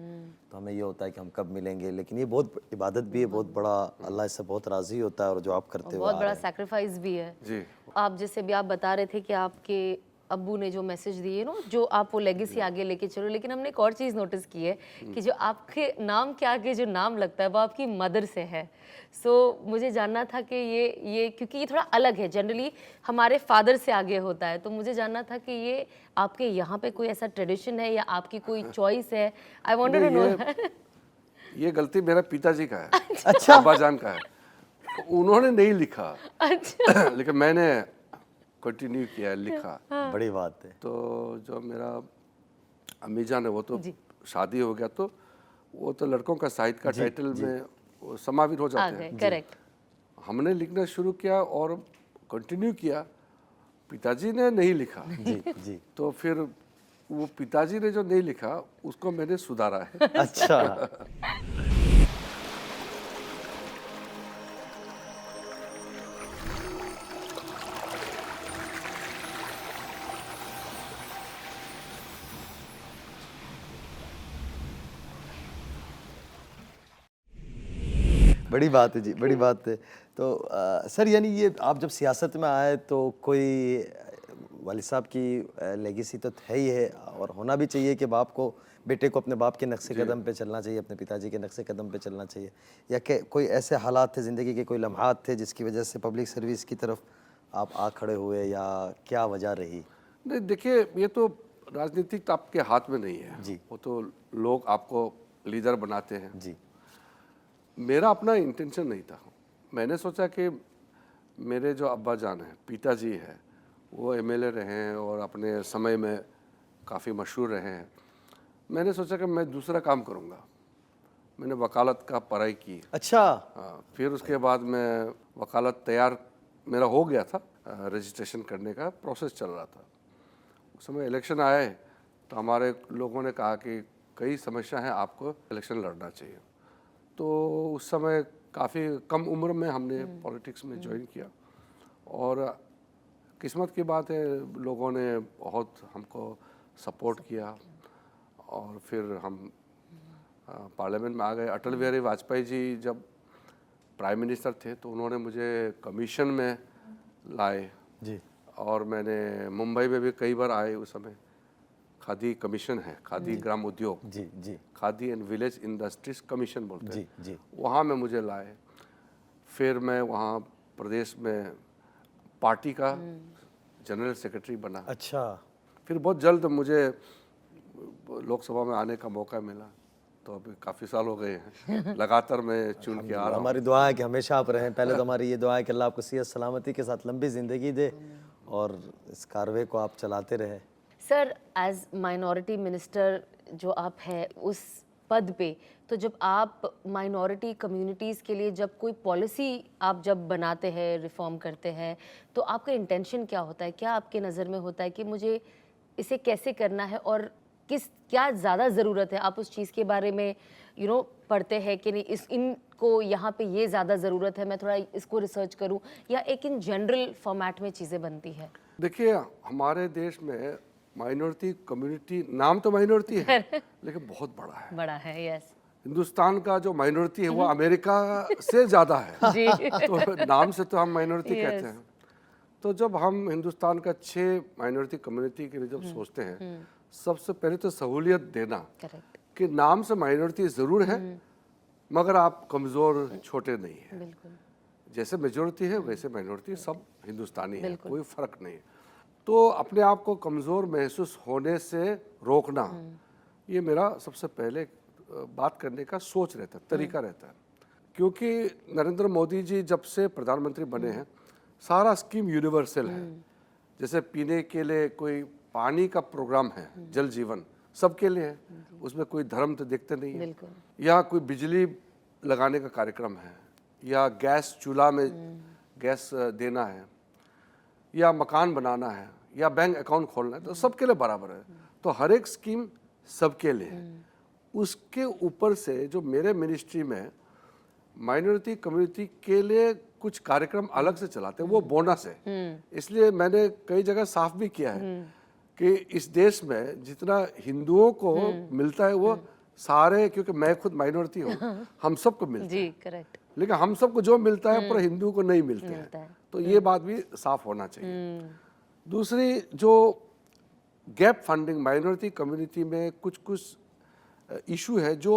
तो हमें ये होता है कि हम कब मिलेंगे, लेकिन ये बहुत इबादत भी है, बहुत बड़ा, अल्लाह इससे बहुत राज़ी होता है, और जो आप करते हुए बहुत आ बड़ा रहे हैं। सैक्रिफाइस भी है। जी। आप जैसे भी आप बता रहे थे कि आपके अब्बू ने जो मैसेज दिए ना, जो आप वो लेगेसी आगे लेके चलो, लेकिन हमने एक और चीज़ नोटिस की है कि जो आपके नाम के आगे जो नाम लगता है वो आपकी मदर से है। सो मुझे जानना था कि ये क्योंकि ये थोड़ा अलग है, जनरली हमारे फादर से आगे होता है, तो मुझे जानना था कि ये आपके यहाँ पे कोई ऐसा ट्रेडिशन है या आपकी कोई चॉइस है? I wanted to know. ये गलती मेरा पिताजी का है, अच्छा। अब्बा जान का है। तो उन्होंने नहीं लिखा, अच्छा। लेकिन मैंने कंटिन्यू किया, लिखा। बड़ी बात है। तो जो मेरा अम्मी जान है, वो तो शादी हो गया, तो वो तो लड़कों का साहित्य का टाइटल में वो समावित हो आ जाते गए, हैं। करेक्ट। हमने लिखना शुरू किया और कंटिन्यू किया, पिताजी ने नहीं लिखा। जी जी। तो फिर वो पिताजी ने जो नहीं लिखा उसको मैंने सुधारा है। अच्छा। बड़ी बात है जी, बड़ी बात है। तो सर, यानी ये आप जब सियासत में आए तो कोई वालिद साहब की लेगेसी तो है ही है, और होना भी चाहिए कि बाप को, बेटे को अपने बाप के नक्शे कदम पे चलना चाहिए, अपने पिताजी के नक्शे कदम पे चलना चाहिए, या कि कोई ऐसे हालात थे ज़िंदगी के, कोई लम्हात थे जिसकी वजह से पब्लिक सर्विस की तरफ आप आ खड़े हुए, या क्या वजह रही? नहीं, देखिए, ये तो राजनीतिक तो आपके हाथ में नहीं है जी। वो तो लोग आपको लीडर बनाते हैं। जी मेरा अपना इंटेंशन नहीं था। मैंने सोचा कि मेरे जो अब्बा जान हैं, पिताजी हैं, वो एमएलए रहे हैं और अपने समय में काफ़ी मशहूर रहे हैं। मैंने सोचा कि मैं दूसरा काम करूँगा। मैंने वकालत का पढ़ाई की। अच्छा। हाँ, फिर उसके बाद मैं वकालत तैयार मेरा हो गया था, रजिस्ट्रेशन करने का प्रोसेस चल रहा था। उस समय इलेक्शन आए तो हमारे लोगों ने कहा कि कई समस्या हैं, आपको इलेक्शन लड़ना चाहिए। तो उस समय काफ़ी कम उम्र में हमने पॉलिटिक्स में ज्वाइन किया, और किस्मत की बात है, लोगों ने बहुत हमको सपोर्ट किया, और फिर हम पार्लियामेंट में आ गए। अटल बिहारी वाजपेयी जी जब प्राइम मिनिस्टर थे तो उन्होंने मुझे कमीशन में लाए, जी और मैंने मुंबई में भी कई बार आए। उस समय खादी कमीशन है, खादी ग्राम उद्योग, जी जी Khadi and village industries commission बोलते हैं, जी जी। वहाँ में मुझे लाए। फिर मैं वहाँ प्रदेश में पार्टी का जनरल सेक्रेटरी बना। अच्छा। फिर बहुत जल्द मुझे लोकसभा में आने का मौका मिला। तो अभी काफ़ी साल हो गए हैं लगातार मैं चुन के आ रहा हूँ। हमारी दुआ है कि हमेशा आप रहें। पहले तो हमारी ये दुआ है कि अल्लाह आपको सेहत सलामती के साथ लंबी ज़िंदगी दे और इस कारवे को आप चलाते रहे। सर, एज माइनॉरिटी मिनिस्टर जो आप हैं उस पद पे, तो जब आप माइनॉरिटी कम्युनिटीज़ के लिए जब कोई पॉलिसी आप जब बनाते हैं, रिफॉर्म करते हैं, तो आपका इंटेंशन क्या होता है? क्या आपके नज़र में होता है कि मुझे इसे कैसे करना है और क्या ज़्यादा ज़रूरत है? आप उस चीज़ के बारे में पढ़ते हैं कि नहीं, इनको यहाँ पे ये ज़्यादा ज़रूरत है, मैं थोड़ा इसको रिसर्च करूँ, या एक इन जनरल फॉर्मेट में चीज़ें बनती है? देखिए, हमारे देश में माइनॉरिटी कम्युनिटी, नाम तो माइनॉरिटी है लेकिन बहुत बड़ा है। बड़ा है, यस। हिंदुस्तान का जो माइनॉरिटी है वो अमेरिका से ज़्यादा है। जी। तो नाम से तो हम माइनॉरिटी कहते हैं। तो जब हम हिंदुस्तान का 6 माइनॉरिटी कम्युनिटी के लिए जब सोचते हैं, सबसे पहले तो सहूलियत देना करेक्ट। कि नाम से माइनॉरिटी ज़रूर है मगर आप कमज़ोर छोटे नहीं हैं। बिल्कुल। जैसे मेजॉरिटी है वैसे माइनॉरिटी सब हिंदुस्तानी है, कोई फ़र्क नहीं। तो अपने आप को कमज़ोर महसूस होने से रोकना, ये मेरा सबसे पहले बात करने का सोच रहता है, तरीका रहता है। क्योंकि नरेंद्र मोदी जी जब से प्रधानमंत्री बने हैं, सारा स्कीम यूनिवर्सल है। जैसे पीने के लिए कोई पानी का प्रोग्राम है, जल जीवन सबके लिए है, उसमें कोई धर्म तो देखते नहीं है। या कोई बिजली लगाने का कार्यक्रम है, या गैस चूल्हा में गैस देना है, या मकान बनाना है, या बैंक अकाउंट खोलना है, तो सबके लिए बराबर है। तो हर एक स्कीम सबके लिए है। उसके ऊपर से जो मेरे मिनिस्ट्री में माइनॉरिटी कम्युनिटी के लिए कुछ कार्यक्रम अलग से चलाते हैं, वो बोनस है। इसलिए मैंने कई जगह साफ भी किया है कि इस देश में जितना हिंदुओं को मिलता है वो सारे, क्योंकि मैं खुद माइनॉरिटी हूँ, हम सबको मिलता जी, है, करेक्ट। लेकिन हम सबको जो मिलता है पर हिंदू को नहीं मिलते हैं। तो ये बात भी साफ होना चाहिए। दूसरी, जो गैप फंडिंग माइनॉरिटी कम्युनिटी में कुछ इशू है जो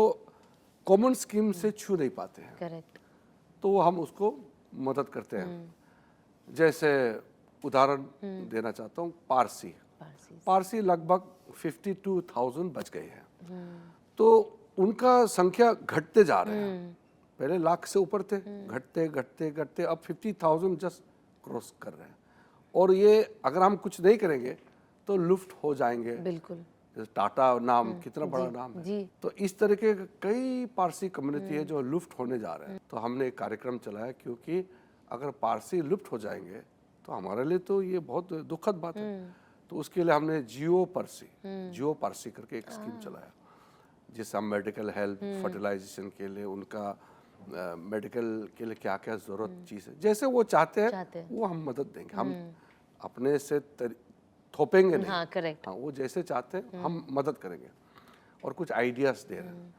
कॉमन स्कीम से छू नहीं पाते हैं, करेक्ट। तो हम उसको मदद करते हैं। जैसे उदाहरण देना चाहता हूँ, पारसी लगभग 52,000 बच गए हैं। तो उनका संख्या घटते जा रहे हैं। पहले लाख से ऊपर थे, घटते घटते घटते अब 50,000 जस्ट क्रॉस कर रहे हैं। और ये अगर हम कुछ नहीं करेंगे तो लुप्त हो जाएंगे। बिल्कुल। टाटा नाम कितना बड़ा नाम है। तो इस तरह के कई पारसी कम्युनिटी है जो लुप्त होने जा रहे हैं। तो हमने एक कार्यक्रम चलाया, क्योंकि अगर पारसी लुप्त हो जाएंगे तो हमारे लिए तो ये बहुत दुखद बात है। तो उसके लिए हमने जियो पारसी करके एक स्कीम चलाया, जिससे हम मेडिकल हेल्प, फर्टिलाइजेशन के लिए उनका मेडिकल के लिए क्या क्या ज़रूरत चीज़ है, जैसे वो चाहते हैं वो हम मदद देंगे। हम अपने से थोपेंगे नहीं। हाँ, करेक्ट। हाँ, वो जैसे चाहते हैं हम मदद करेंगे और कुछ आइडियाज़ दे रहे हैं।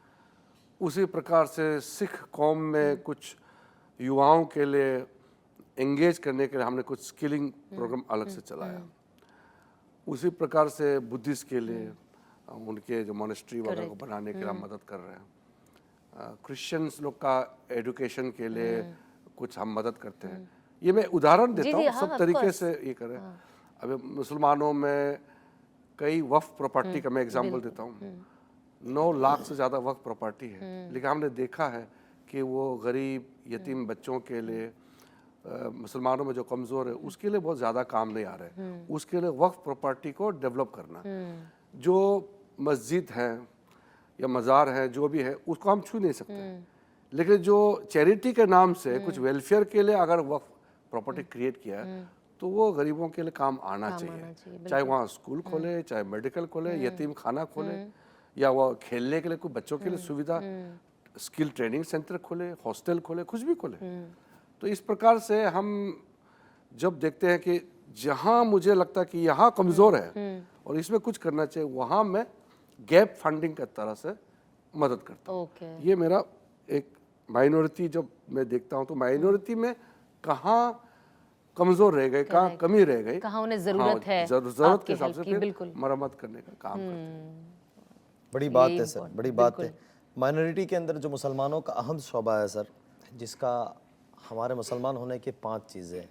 उसी प्रकार से सिख कौम में कुछ युवाओं के लिए एंगेज करने के लिए हमने कुछ स्किलिंग प्रोग्राम अलग से चलाया। उसी प्रकार से बुद्धिस्ट के लिए उनके जो मोनेस्ट्री वगैरह को बनाने के लिए हम मदद कर रहे हैं। क्रिश्चियंस लोग का एजुकेशन के लिए कुछ हम मदद करते हैं। ये मैं उदाहरण देता हूँ, सब तरीके से ये करें। अभी मुसलमानों में कई वक्फ प्रॉपर्टी का मैं एग्जांपल देता हूँ। 9 लाख से ज़्यादा वक्फ प्रॉपर्टी है, लेकिन हमने देखा है कि वो गरीब यतीम बच्चों के लिए, मुसलमानों में जो कमज़ोर है उसके लिए बहुत ज़्यादा काम नहीं आ रहे हैं। उसके लिए वक्फ प्रॉपर्टी को डेवलप करना, जो मस्जिद है या मज़ार है जो भी है उसको हम छू नहीं सकते, लेकिन जो चैरिटी के नाम से कुछ वेलफेयर के लिए अगर वक्फ प्रॉपर्टी क्रिएट किया है तो वो गरीबों के लिए काम आना चाहिए। चाहे वहाँ स्कूल खोले, चाहे मेडिकल खोले, यतीम खाना खोले, या वो खेलने के लिए कोई बच्चों के लिए सुविधा, स्किल ट्रेनिंग सेंटर खोले, हॉस्टल खोले, कुछ भी खोले। तो इस प्रकार से हम जब देखते हैं कि जहाँ मुझे लगता है कि यहाँ कमज़ोर है और इसमें कुछ करना चाहिए, वहाँ मैं गैप फंडिंग की तरह से मदद करता हूँ। ये मेरा एक माइनॉरिटी जब मैं देखता हूँ तो माइनॉरिटी में कहाँ कमज़ोर रह गए, कहाँ कमी रह गई, कहाँ उन्हें ज़रूरत है, ज़रूरत के हिसाब से फिर मरम्मत करने का काम करते हैं। बड़ी बात है सर, बड़ी बात है। माइनॉरिटी के अंदर जो मुसलमानों का अहम शोबा है सर, जिसका हमारे मुसलमान होने के 5 चीज़ें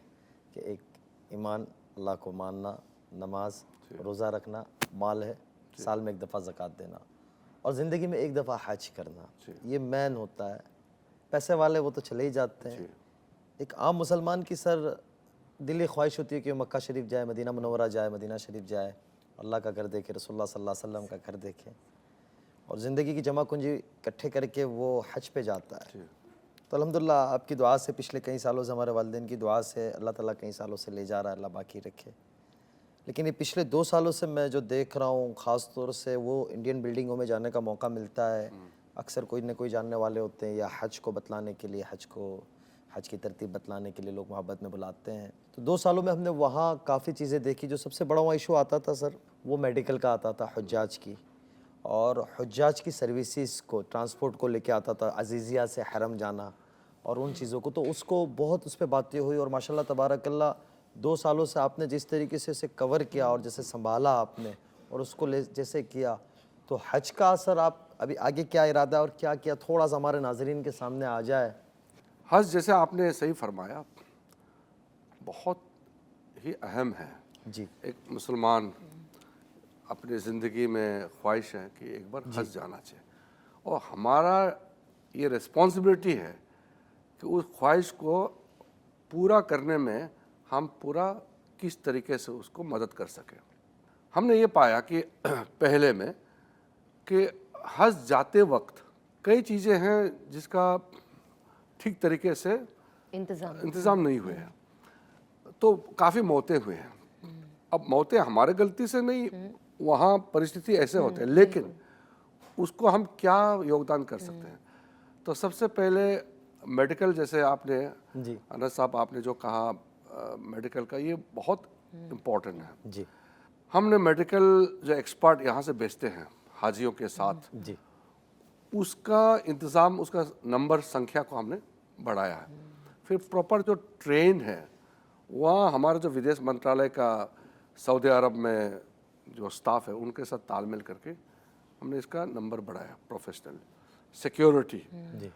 कि एक ईमान, अल्लाह को मानना, नमाज, रोज़ा रखना, माल है, साल में 1 दफ़ा ज़कात देना। और ज़िंदगी में एक दफ़ा हज करना, ये मैन होता है। पैसे वाले वो तो चले ही जाते हैं। एक आम मुसलमान की सर दिली ख्वाहिश होती है कि वो मक्का शरीफ जाए, मदीना मुनव्वरा जाए, मदीना शरीफ जाए, अल्लाह का घर देखे, रसूलुल्लाह सल्लल्लाहु अलैहि वसल्लम का घर देखे, और ज़िंदगी की जमा पूंजी इकट्ठे करके वो हज पे जाता है। तो अल्हम्दुलिल्लाह आपकी दुआ से, पिछले कई सालों से, हमारे वालिदैन की दुआ से अल्लाह ताला कई सालों से ले जा रहा है, अल्लाह बाकी रखे। लेकिन ये पिछले 2 सालों से मैं जो देख रहा हूँ, ख़ास तौर से वो इंडियन बिल्डिंगों में जाने का मौका मिलता है। अक्सर कोई न कोई जानने वाले होते हैं, या हज को बतलाने के लिए, हज की तरतीब बतलाने के लिए लोग मोहब्बत में बुलाते हैं। तो 2 सालों में हमने वहाँ काफ़ी चीज़ें देखी। जो सबसे बड़ा वहाँ इशू आता था सर, वो मेडिकल का आता था, हुज्जाज की, और हुज्जाज की सर्विसेज को, ट्रांसपोर्ट को लेके आता था, अजीज़िया से हरम जाना और उन चीज़ों को। तो उसको बहुत उस पर बातें हुई, और माशाल्लाह तबारकल्लाह 2 सालों से आपने जिस तरीके से उसे कवर किया और जैसे संभाला आपने और उसको जैसे किया, तो हज का असर आप अभी आगे क्या इरादा है और क्या किया, थोड़ा सा हमारे नाजरीन के सामने आ जाए। हज जैसे आपने सही फरमाया, बहुत ही अहम है। जी, एक मुसलमान अपनी ज़िंदगी में ख्वाहिश है कि एक बार हज जाना चाहिए, और हमारा ये रिस्पॉन्सिबिलिटी है कि उस ख्वाहिश को पूरा करने में हम पूरा किस तरीके से उसको मदद कर सकें। हमने ये पाया कि पहले में कि हज जाते वक्त कई चीज़ें हैं जिसका ठीक तरीके से इंतज़ाम नहीं हुए हैं, तो काफ़ी मौतें हुए हैं। अब मौतें हमारे गलती से नहीं, वहाँ परिस्थिति ऐसे होते हैं, लेकिन उसको हम क्या योगदान कर सकते हैं। तो सबसे पहले मेडिकल, जैसे आपने जी, अनस साहब आपने जो कहा, मेडिकल का ये बहुत इम्पोर्टेंट है। जी, हमने मेडिकल जो एक्सपर्ट यहाँ से भेजते हैं हाजियों के साथ, जी, उसका इंतज़ाम, उसका नंबर, संख्या को हमने बढ़ाया है। फिर प्रॉपर जो ट्रेन है, वहाँ हमारा जो विदेश मंत्रालय का सऊदी अरब में जो स्टाफ है, उनके साथ तालमेल करके हमने इसका नंबर बढ़ाया। प्रोफेशनल सिक्योरिटी, जी,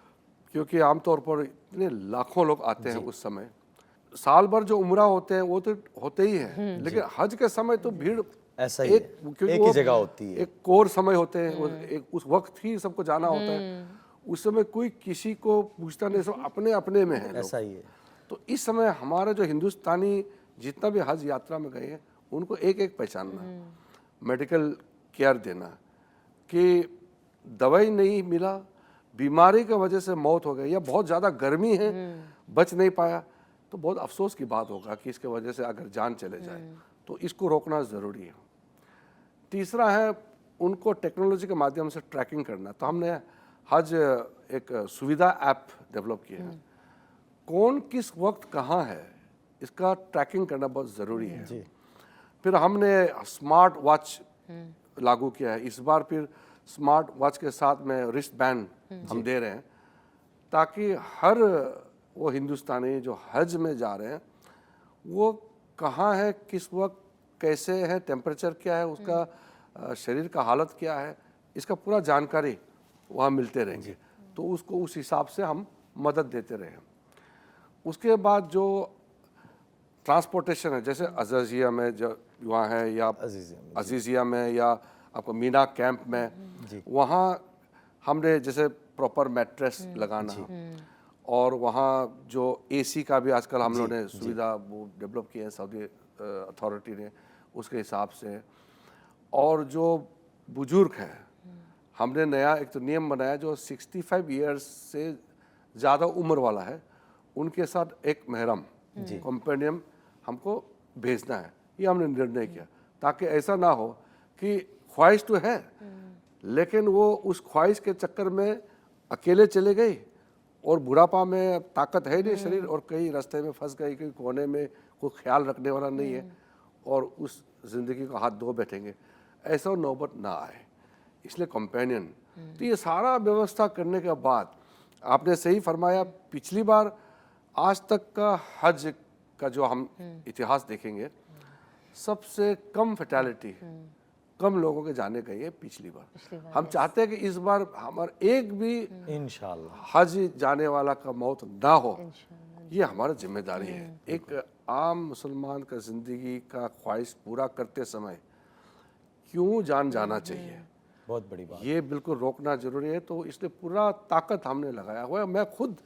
क्योंकि आमतौर पर इतने लाखों लोग आते हैं उस समय, साल भर जो उम्रा होते हैं वो तो होते ही हैं, लेकिन हज के समय तो भीड़ ऐसा ही है, क्योंकि एक वो ही जगह होती है। एक कोर समय होते हैं, वो एक उस वक्त ही सबको जाना होता है। उस समय कोई किसी को पूछता नहीं, सब अपने अपने में है लोग। ऐसा ही है। तो इस समय हमारे जो हिंदुस्तानी जितना भी हज यात्रा में गए हैं, उनको एक एक पहचानना, मेडिकल केयर देना, कि दवाई नहीं मिला, बीमारी की वजह से मौत हो गई, या बहुत ज़्यादा गर्मी है बच नहीं पाया, तो बहुत अफसोस की बात होगा कि इसके वजह से अगर जान चले जाए, तो इसको रोकना ज़रूरी है। तीसरा है उनको टेक्नोलॉजी के माध्यम से ट्रैकिंग करना। तो हमने हज एक सुविधा ऐप डेवलप किया है, कौन किस वक्त कहाँ है इसका ट्रैकिंग करना बहुत ज़रूरी है। फिर हमने स्मार्ट वॉच लागू किया है इस बार। फिर स्मार्ट वॉच के साथ में रिस्ट बैंड हम दे रहे हैं, ताकि हर वो हिंदुस्तानी जो हज में जा रहे हैं वो कहाँ है, किस वक्त, कैसे है, टेम्परेचर क्या है उसका, शरीर का हालत क्या है, इसका पूरा जानकारी वहाँ मिलते रहेंगे। तो उसको उस हिसाब से हम मदद देते रहे। उसके बाद जो ट्रांसपोर्टेशन है, जैसे अजीज़िया में जो वहाँ है, या अजीज़िया में, या आपको मीना कैंप में, वहाँ हमने जैसे प्रॉपर मैट्रेस लगाना, और वहाँ जो एसी का भी आजकल हम लोगों ने सुविधा वो डेवलप की है सऊदी अथॉरिटी ने, उसके हिसाब से। और जो बुजुर्ग हैं, हमने नया एक तो नियम बनाया, जो 65 ईयर्स से ज़्यादा उम्र वाला है, उनके साथ एक महरम कंपेनियन हमको भेजना है। ये हमने निर्णय किया, ताकि ऐसा ना हो कि ख्वाहिश तो है, लेकिन वो उस ख्वाहिश के चक्कर में अकेले चले गए, और बुढ़ापा में ताकत है नहीं शरीर, और कहीं रास्ते में फंस गए, कहीं कोने में कोई ख्याल रखने वाला नहीं है, और उस ज़िंदगी को हाथ धो बैठेंगे, ऐसा नौबत ना आए, इसलिए कंपेनियन। तो ये सारा व्यवस्था करने के बाद आपने सही फरमाया, पिछली बार आज तक का हज का जो हम इतिहास देखेंगे, सबसे कम फैटेलिटी, कम लोगों के जाने गए हैं पिछली बार। हम चाहते हैं कि इस बार हमारा एक भी इंशाल्लाह हज जाने वाला का मौत ना हो, ये हमारी जिम्मेदारी है। एक आम मुसलमान का ज़िंदगी का ख्वाहिश पूरा करते समय क्यों जान जाना चाहिए, बहुत बड़ी बात। ये बिल्कुल रोकना जरूरी है। तो इसलिए पूरा ताकत हमने लगाया हुआ है। मैं खुद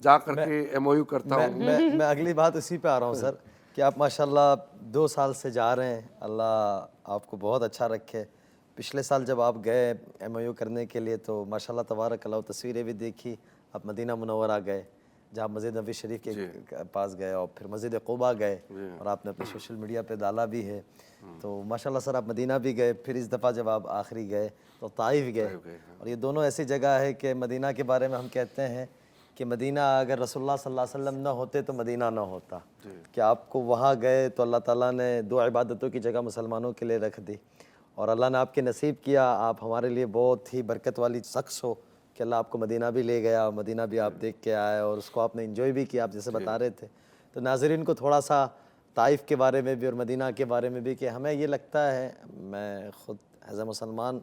जा करके MOU करता हूँ। मैं अगली बात उसी पे आ रहा हूँ सर, कि आप माशाल्लाह 2 साल से जा रहे हैं, अल्लाह आपको बहुत अच्छा रखे। पिछले साल जब आप गए MOU करने के लिए तो माशाल्लाह तबारक अल्लाह, तस्वीरें भी देखी, आप मदीना मुनव्वरा गए, जहाँ मस्जिद नबी शरीफ के पास गए, और फिर मस्जिद क़ुबा गए, और आपने अपने सोशल मीडिया पे डाला भी है। तो माशाल्लाह सर आप मदीना भी गए, फिर इस दफ़ा जब आप आखिरी गए तो ताइफ गए, और ये दोनों ऐसी जगह है कि मदीना के बारे में हम कहते हैं कि मदीना अगर रसूलुल्लाह सल्लल्लाहु अलैहि वसल्लम न होते तो मदीना न होता। कि आपको वहाँ गए तो अल्लाह ताला ने 2 इबादतों की जगह मुसलमानों के लिए रख दी, और अल्लाह ने आपके नसीब किया, आप हमारे लिए बहुत ही बरकत वाली शख्स हो कि अल्लाह आपको मदीना भी ले गया, मदीना भी आप देख के आए, और उसको आपने इंजॉय भी किया, आप जैसे बता रहे थे। तो नाज़रीन को थोड़ा सा ताइफ के बारे में भी और मदीना के बारे में भी, कि हमें ये लगता है, मैं ख़ुद एज़ ए मुसलमान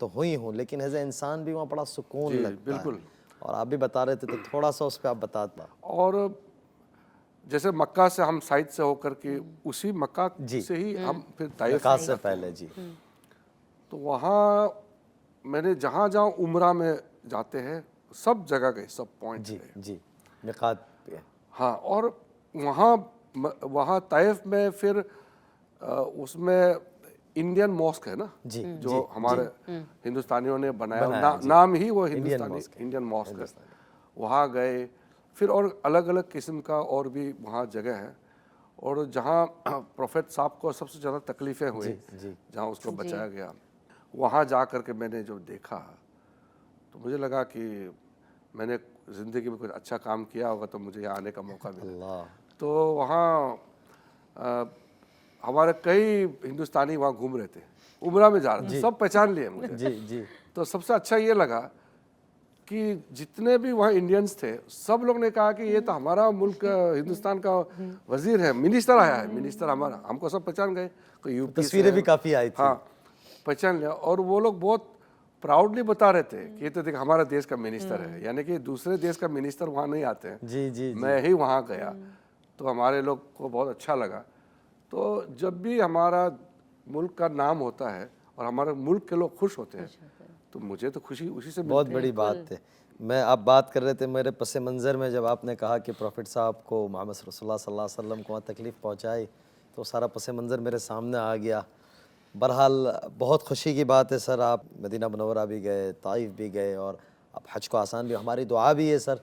तो हुई हूँ, लेकिन एज़ ए इंसान भी वहाँ बड़ा सुकून लगता बिल्कुल। है, और आप भी बता रहे थे, तो थोड़ा सा उस पर आप बता दो। और जैसे मक्का से हम साइड से होकर के उसी मक्का से ही हम फिर ताइफ निकाह से पहले जी, तो वहाँ मैंने जहाँ जहाँ उम्रा में जाते हैं सब जगह गए, सब पॉइंट जी गए। जी, मिकात पे। हाँ, और वहाँ ताइफ में फिर उसमें इंडियन मॉस्क है ना, जी, जो हमारे हिंदुस्तानियों ने बनाया, जी। नाम ही वो इंडियन इंडियन मॉस्क है। वहाँ गए फिर, और अलग अलग किस्म का और भी वहाँ जगह है, और जहाँ प्रोफेट साहब को सबसे ज़्यादा तकलीफ़ें हुई, जहाँ उसको बचाया गया, वहाँ जा कर के मैंने जो देखा तो मुझे लगा कि मैंने ज़िंदगी में कुछ अच्छा काम किया होगा तो मुझे यहाँ आने का मौका मिला। तो वहाँ हमारे कई हिंदुस्तानी वहाँ घूम रहे थे, उम्रा में जा रहे थे, सब पहचान लिए मुझे। जी जी। तो सबसे अच्छा ये लगा कि जितने भी वहाँ इंडियंस थे, सब लोग ने कहा कि ये तो हमारा मुल्क हिंदुस्तान का वजीर है, मिनिस्टर आया है, मिनिस्टर हमारा। हमको सब पहचान गए, कोई यूपी तस्वीरें भी काफ़ी आई थी। हाँ, पहचान लिया, और वो लोग बहुत प्राउडली बता रहे थे कि ये तो देख हमारा देश का मिनिस्टर है, यानी कि दूसरे देश का मिनिस्टर वहाँ नहीं आते हैं। जी जी। मैं ही वहाँ गया तो हमारे लोग को बहुत अच्छा लगा। तो जब भी हमारा मुल्क का नाम होता है और हमारे मुल्क के लोग खुश होते हैं तो मुझे तो खुशी उसी से बहुत बड़ी बात है। मैं आप बात कर रहे थे, मेरे पस मंज़र में जब आपने कहा कि प्रॉफिट साहब को मोहम्मद रसूलुल्लाह सल्लल्लाहु अलैहि वसल्लम को वहाँ तकलीफ़ पहुँचाई, तो सारा पस मंज़र मेरे सामने आ गया। बहरहाल बहुत खुशी की बात है सर, आप मदीना मुनव्वरा भी गए, ताइफ भी गए, और आप हज को आसान भी, हमारी दुआ भी है सर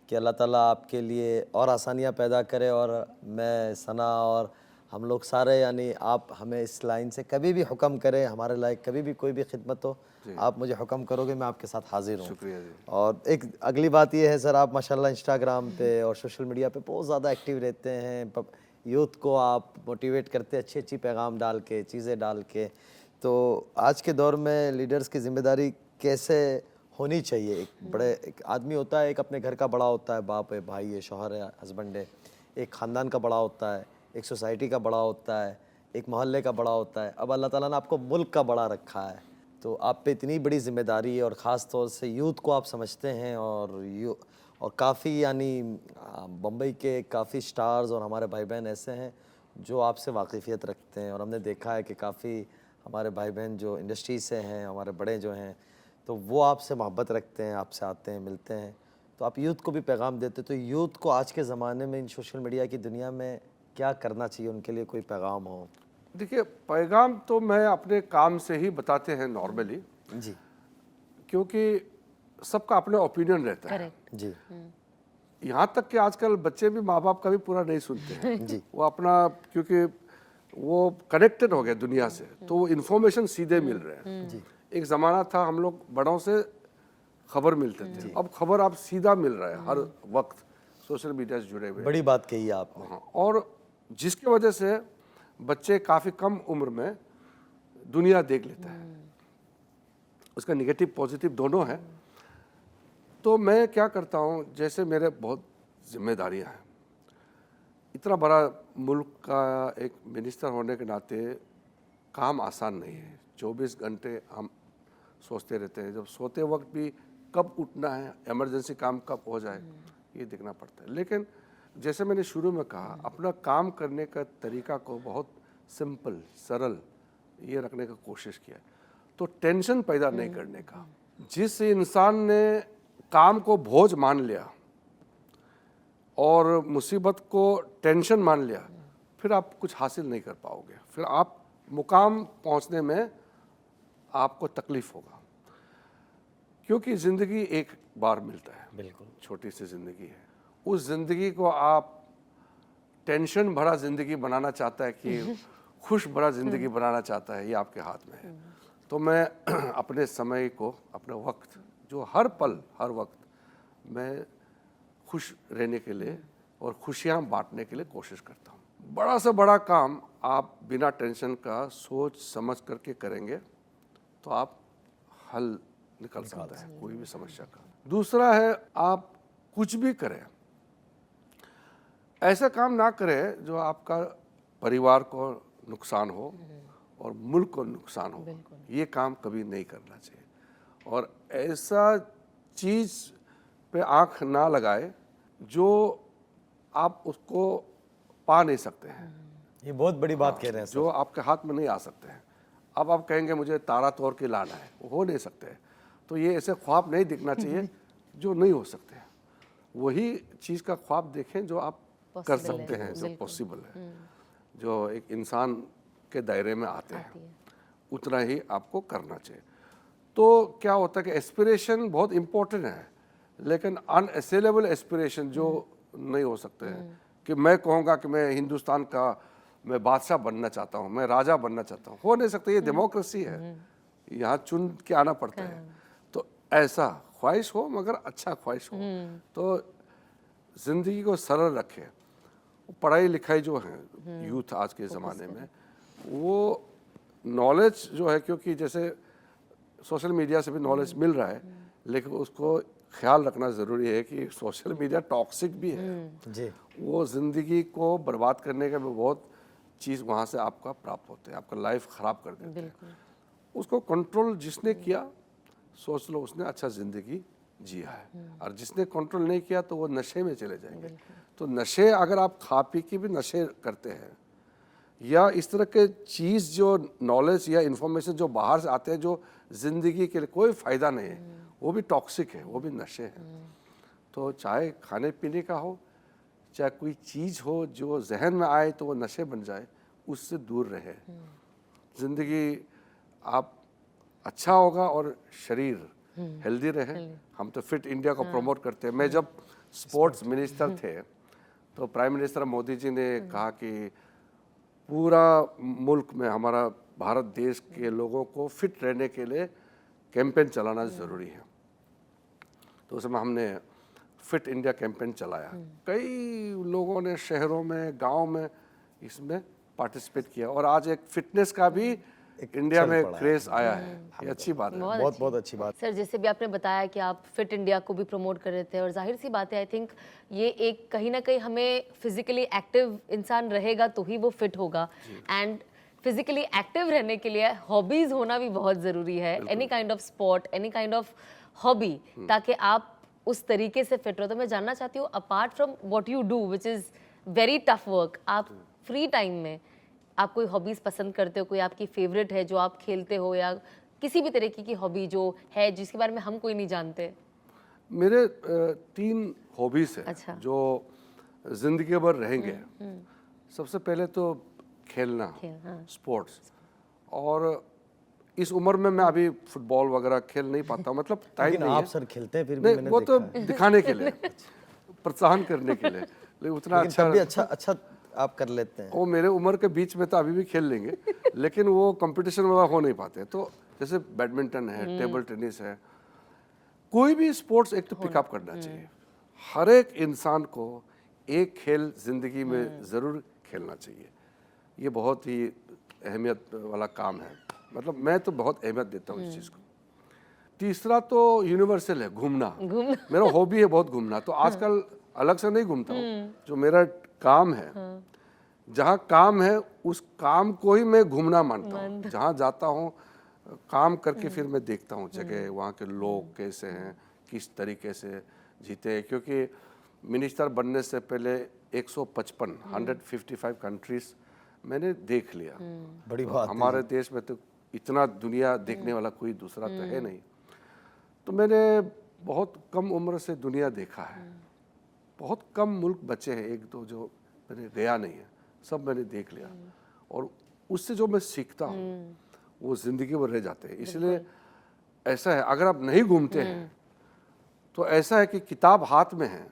कि अल्लाह ताला आपके लिए और आसानियाँ पैदा करे, और मैं सना और हम लोग सारे, यानी आप हमें इस लाइन से कभी भी हुक्म करें, हमारे लायक कभी भी कोई भी खिदमत हो, आप मुझे हुक्म करोगे, मैं आपके साथ हाजिर हूँ। शुक्रिया जी। और एक अगली बात ये है सर, आप माशाल्लाह इंस्टाग्राम पे और सोशल मीडिया पे बहुत ज़्यादा एक्टिव रहते हैं, यूथ को आप मोटिवेट करते हैं अच्छी अच्छी पैगाम डाल के, चीज़ें डाल के। तो आज के दौर में लीडर्स की ज़िम्मेदारी कैसे होनी चाहिए? एक आदमी होता है, एक अपने घर का बड़ा होता है, बाप है, भाई है, शौहर है, हस्बैंड है, एक ख़ानदान का बड़ा होता है, एक सोसाइटी का बड़ा होता है, एक मोहल्ले का बड़ा होता है, अब अल्लाह ताला ने आपको मुल्क का बड़ा रखा है। तो आप पे इतनी बड़ी ज़िम्मेदारी है, और ख़ास तौर से यूथ को आप समझते हैं, और काफ़ी यानी बम्बई के काफ़ी स्टार्स और हमारे भाई बहन ऐसे हैं जो आपसे वाकिफ़ियत रखते हैं, और हमने देखा है कि काफ़ी हमारे भाई बहन जो इंडस्ट्री से हैं, हमारे बड़े जो हैं, तो वो आपसे मोहब्बत रखते हैं, आपसे आते हैं, मिलते हैं। तो आप यूथ को भी पैगाम देते, तो यूथ को आज के ज़माने में इन सोशल मीडिया की दुनिया में क्या करना चाहिए, उनके लिए कोई पैगाम हो? देखिए, पैगाम तो मैं अपने काम से ही बताते हैं नॉर्मली जी, क्योंकि सबका अपना ओपिनियन रहता है। जी यहाँ तक कि आजकल बच्चे भी माँ बाप का भी पूरा नहीं सुनते हैं। जी। वो अपना, क्योंकि वो कनेक्टेड हो गए दुनिया से, तो वो इन्फॉर्मेशन सीधे मिल रहे हैं। जी। एक ज़माना था हम लोग बड़ों से खबर मिलते थे, अब खबर आप सीधा मिल रहा है हर वक्त, सोशल मीडिया से जुड़े हुए। बड़ी बात कही आपने। हाँ, और जिसकी वजह से बच्चे काफ़ी कम उम्र में दुनिया देख लेता है, उसका निगेटिव पॉजिटिव दोनों है। तो मैं क्या करता हूँ, जैसे मेरे बहुत जिम्मेदारियाँ हैं, इतना बड़ा मुल्क का एक मिनिस्टर होने के नाते काम आसान नहीं है। 24 घंटे हम सोचते रहते हैं, जब सोते वक्त भी कब उठना है, इमरजेंसी काम कब हो जाए, ये देखना पड़ता है। लेकिन जैसे मैंने शुरू में कहा, अपना काम करने का तरीका को बहुत सिंपल, सरल ये रखने का कोशिश किया। तो टेंशन पैदा नहीं करने का। जिस इंसान ने काम को बोझ मान लिया और मुसीबत को टेंशन मान लिया, फिर आप कुछ हासिल नहीं कर पाओगे, फिर आप मुकाम पहुंचने में आपको तकलीफ होगा, क्योंकि ज़िंदगी एक बार मिलता है। बिल्कुल। छोटी सी ज़िंदगी है, उस ज़िंदगी को आप टेंशन भरा ज़िंदगी बनाना चाहता है कि खुश भरा ज़िंदगी बनाना चाहता है, ये आपके हाथ में है। तो मैं अपने समय को, अपने वक्त, जो हर पल हर वक्त मैं खुश रहने के लिए और खुशियाँ बांटने के लिए कोशिश करता हूँ। बड़ा से बड़ा काम आप बिना टेंशन का सोच समझ करके करेंगे तो आप हल निकल सकता है कोई भी समस्या का। दूसरा है, आप कुछ भी करें, ऐसा काम ना करें जो आपका परिवार को नुकसान हो और मुल्क को नुकसान हो, ये काम कभी नहीं करना चाहिए। और ऐसा चीज़ पे आंख ना लगाए जो आप उसको पा नहीं सकते हैं। ये बहुत बड़ी बात कह रहे हैं सर। जो आपके हाथ में नहीं आ सकते हैं। अब आप कहेंगे मुझे तारा तोड़ के लाना है, वो हो नहीं सकते हैं। तो ये ऐसे ख्वाब नहीं दिखना चाहिए जो नहीं हो सकते हैं। वही चीज़ का ख्वाब देखें जो आप कर सकते हैं, जो पॉसिबल है, जो एक इंसान के दायरे में आते हैं, उतना ही आपको करना चाहिए। तो क्या होता है कि एस्पिरेशन बहुत इम्पोर्टेंट है, लेकिन अनअसेलेबल एस्पिरेशन जो नहीं हो सकते हैं कि मैं कहूँगा कि मैं हिंदुस्तान का मैं बादशाह बनना चाहता हूँ, मैं राजा बनना चाहता हूँ, हो नहीं सकता। ये डेमोक्रेसी है, यहाँ चुन के आना पड़ता है। तो ऐसा ख्वाहिश हो, मगर अच्छा ख्वाहिश हो। तो ज़िंदगी को सरल रखें। पढ़ाई लिखाई जो है यूथ आज के ज़माने में, वो नॉलेज जो है, क्योंकि जैसे सोशल मीडिया से भी नॉलेज मिल रहा है, लेकिन उसको ख्याल रखना ज़रूरी है कि सोशल मीडिया टॉक्सिक भी है जी। वो ज़िंदगी को बर्बाद करने का भी बहुत चीज़ वहाँ से आपका प्राप्त होते हैं, आपका लाइफ ख़राब कर देते हैं। उसको कंट्रोल जिसने किया, सोच लो उसने अच्छा ज़िंदगी जिया है। और जिसने कंट्रोल नहीं किया तो वो नशे में चले जाएंगे। तो नशे, अगर आप खा पी के भी नशे करते हैं, या इस तरह के चीज़ जो नॉलेज या इन्फॉर्मेशन जो बाहर से आते हैं जो ज़िंदगी के लिए कोई फ़ायदा नहीं है, वो भी टॉक्सिक है, वो भी नशे हैं। तो चाहे खाने पीने का हो, चाहे कोई चीज़ हो जो जहन में आए तो वो नशे बन जाए, उससे दूर रहे। ज़िंदगी आप अच्छा होगा और शरीर हेल्दी रहे। हम तो फिट इंडिया को प्रमोट करते हैं। मैं जब स्पोर्ट्स मिनिस्टर थे तो प्राइम मिनिस्टर मोदी जी ने कहा कि पूरा मुल्क में, हमारा भारत देश के लोगों को फिट रहने के लिए कैंपेन चलाना ज़रूरी है। तो उस समय हमने फिट इंडिया कैंपेन चलाया। कई लोगों ने शहरों में, गांव में इसमें पार्टिसिपेट किया, और आज एक फिटनेस का भी इंडिया में क्रेज आया है। ये अच्छी बात है। बहुत बहुत अच्छी बात। सर, जैसे भी आपने बताया कि आप फिट इंडिया को भी प्रमोट कर रहे थे, और जाहिर सी बात है, आई थिंक ये एक कहीं ना कहीं हमें फिजिकली एक्टिव इंसान रहेगा तो ही वो फिट होगा। एंड फिजिकली एक्टिव रहने के लिए हॉबीज होना भी बहुत ज़रूरी है। Any kind of sport, any kind of hobby, ताकि आप उस तरीके से फिट रहो। तो मैं जानना चाहती हूँ, apart from what you do which is very tough work, आप फ्री टाइम में आप कोई हॉबीज़ पसंद करते हो? कोई आपकी फेवरेट है जो आप खेलते हो, या किसी भी तरीके की हॉबी जो है जिसके बारे में हम कोई नहीं जानते? मेरे 3 हॉबीज़ हैं। अच्छा। जो ज़िंदगी भर रहेंगे। सबसे पहले तो खेलना, स्पोर्ट्स। और इस उम्र में मैं अभी फुटबॉल वगैरह खेल नहीं पाता हूँ, मतलब टाइम लेकिन नहीं आप है। सर खेलते हैं फिर भी, नहीं, मैंने वो तो देखा है। दिखाने के लिए, प्रोत्साहन करने के लिए, लेकिन उतना लेकिन अच्छा तब भी अच्छा आप कर लेते हैं। वो मेरे उम्र के बीच में तो अभी भी खेल लेंगे, लेकिन वो कंपटीशन वगैरह हो नहीं पाते। तो जैसे बैडमिंटन है, टेबल टेनिस है, कोई भी स्पोर्ट्स एक तो पिकअप करना चाहिए। हर एक इंसान को एक खेल जिंदगी में ज़रूर खेलना चाहिए। ये बहुत ही अहमियत वाला काम है, मतलब मैं तो बहुत अहमियत देता हूँ इस चीज़ को। तीसरा तो यूनिवर्सल है, घूमना। मेरा हॉबी है बहुत घूमना। तो आजकल अलग से नहीं घूमता हूँ, जो मेरा काम है, जहाँ काम है उस काम को ही मैं घूमना मानता हूँ। जहाँ जाता हूँ काम करके फिर मैं देखता हूँ जगह, वहाँ के लोग कैसे हैं, किस तरीके से जीते हैं। क्योंकि मिनिस्टर बनने से पहले 155 कंट्रीज मैंने देख लिया। बड़ी बात है हमारे देश में तो इतना दुनिया देखने वाला कोई दूसरा तो है नहीं। तो मैंने बहुत कम उम्र से दुनिया देखा है। बहुत कम मुल्क बचे हैं, एक दो जो मैंने गया नहीं है, सब मैंने देख लिया। और उससे जो मैं सीखता हूँ वो ज़िंदगी भर रह जाते हैं। इसलिए ऐसा है, अगर आप नहीं घूमते हैं तो ऐसा है कि किताब हाथ में है,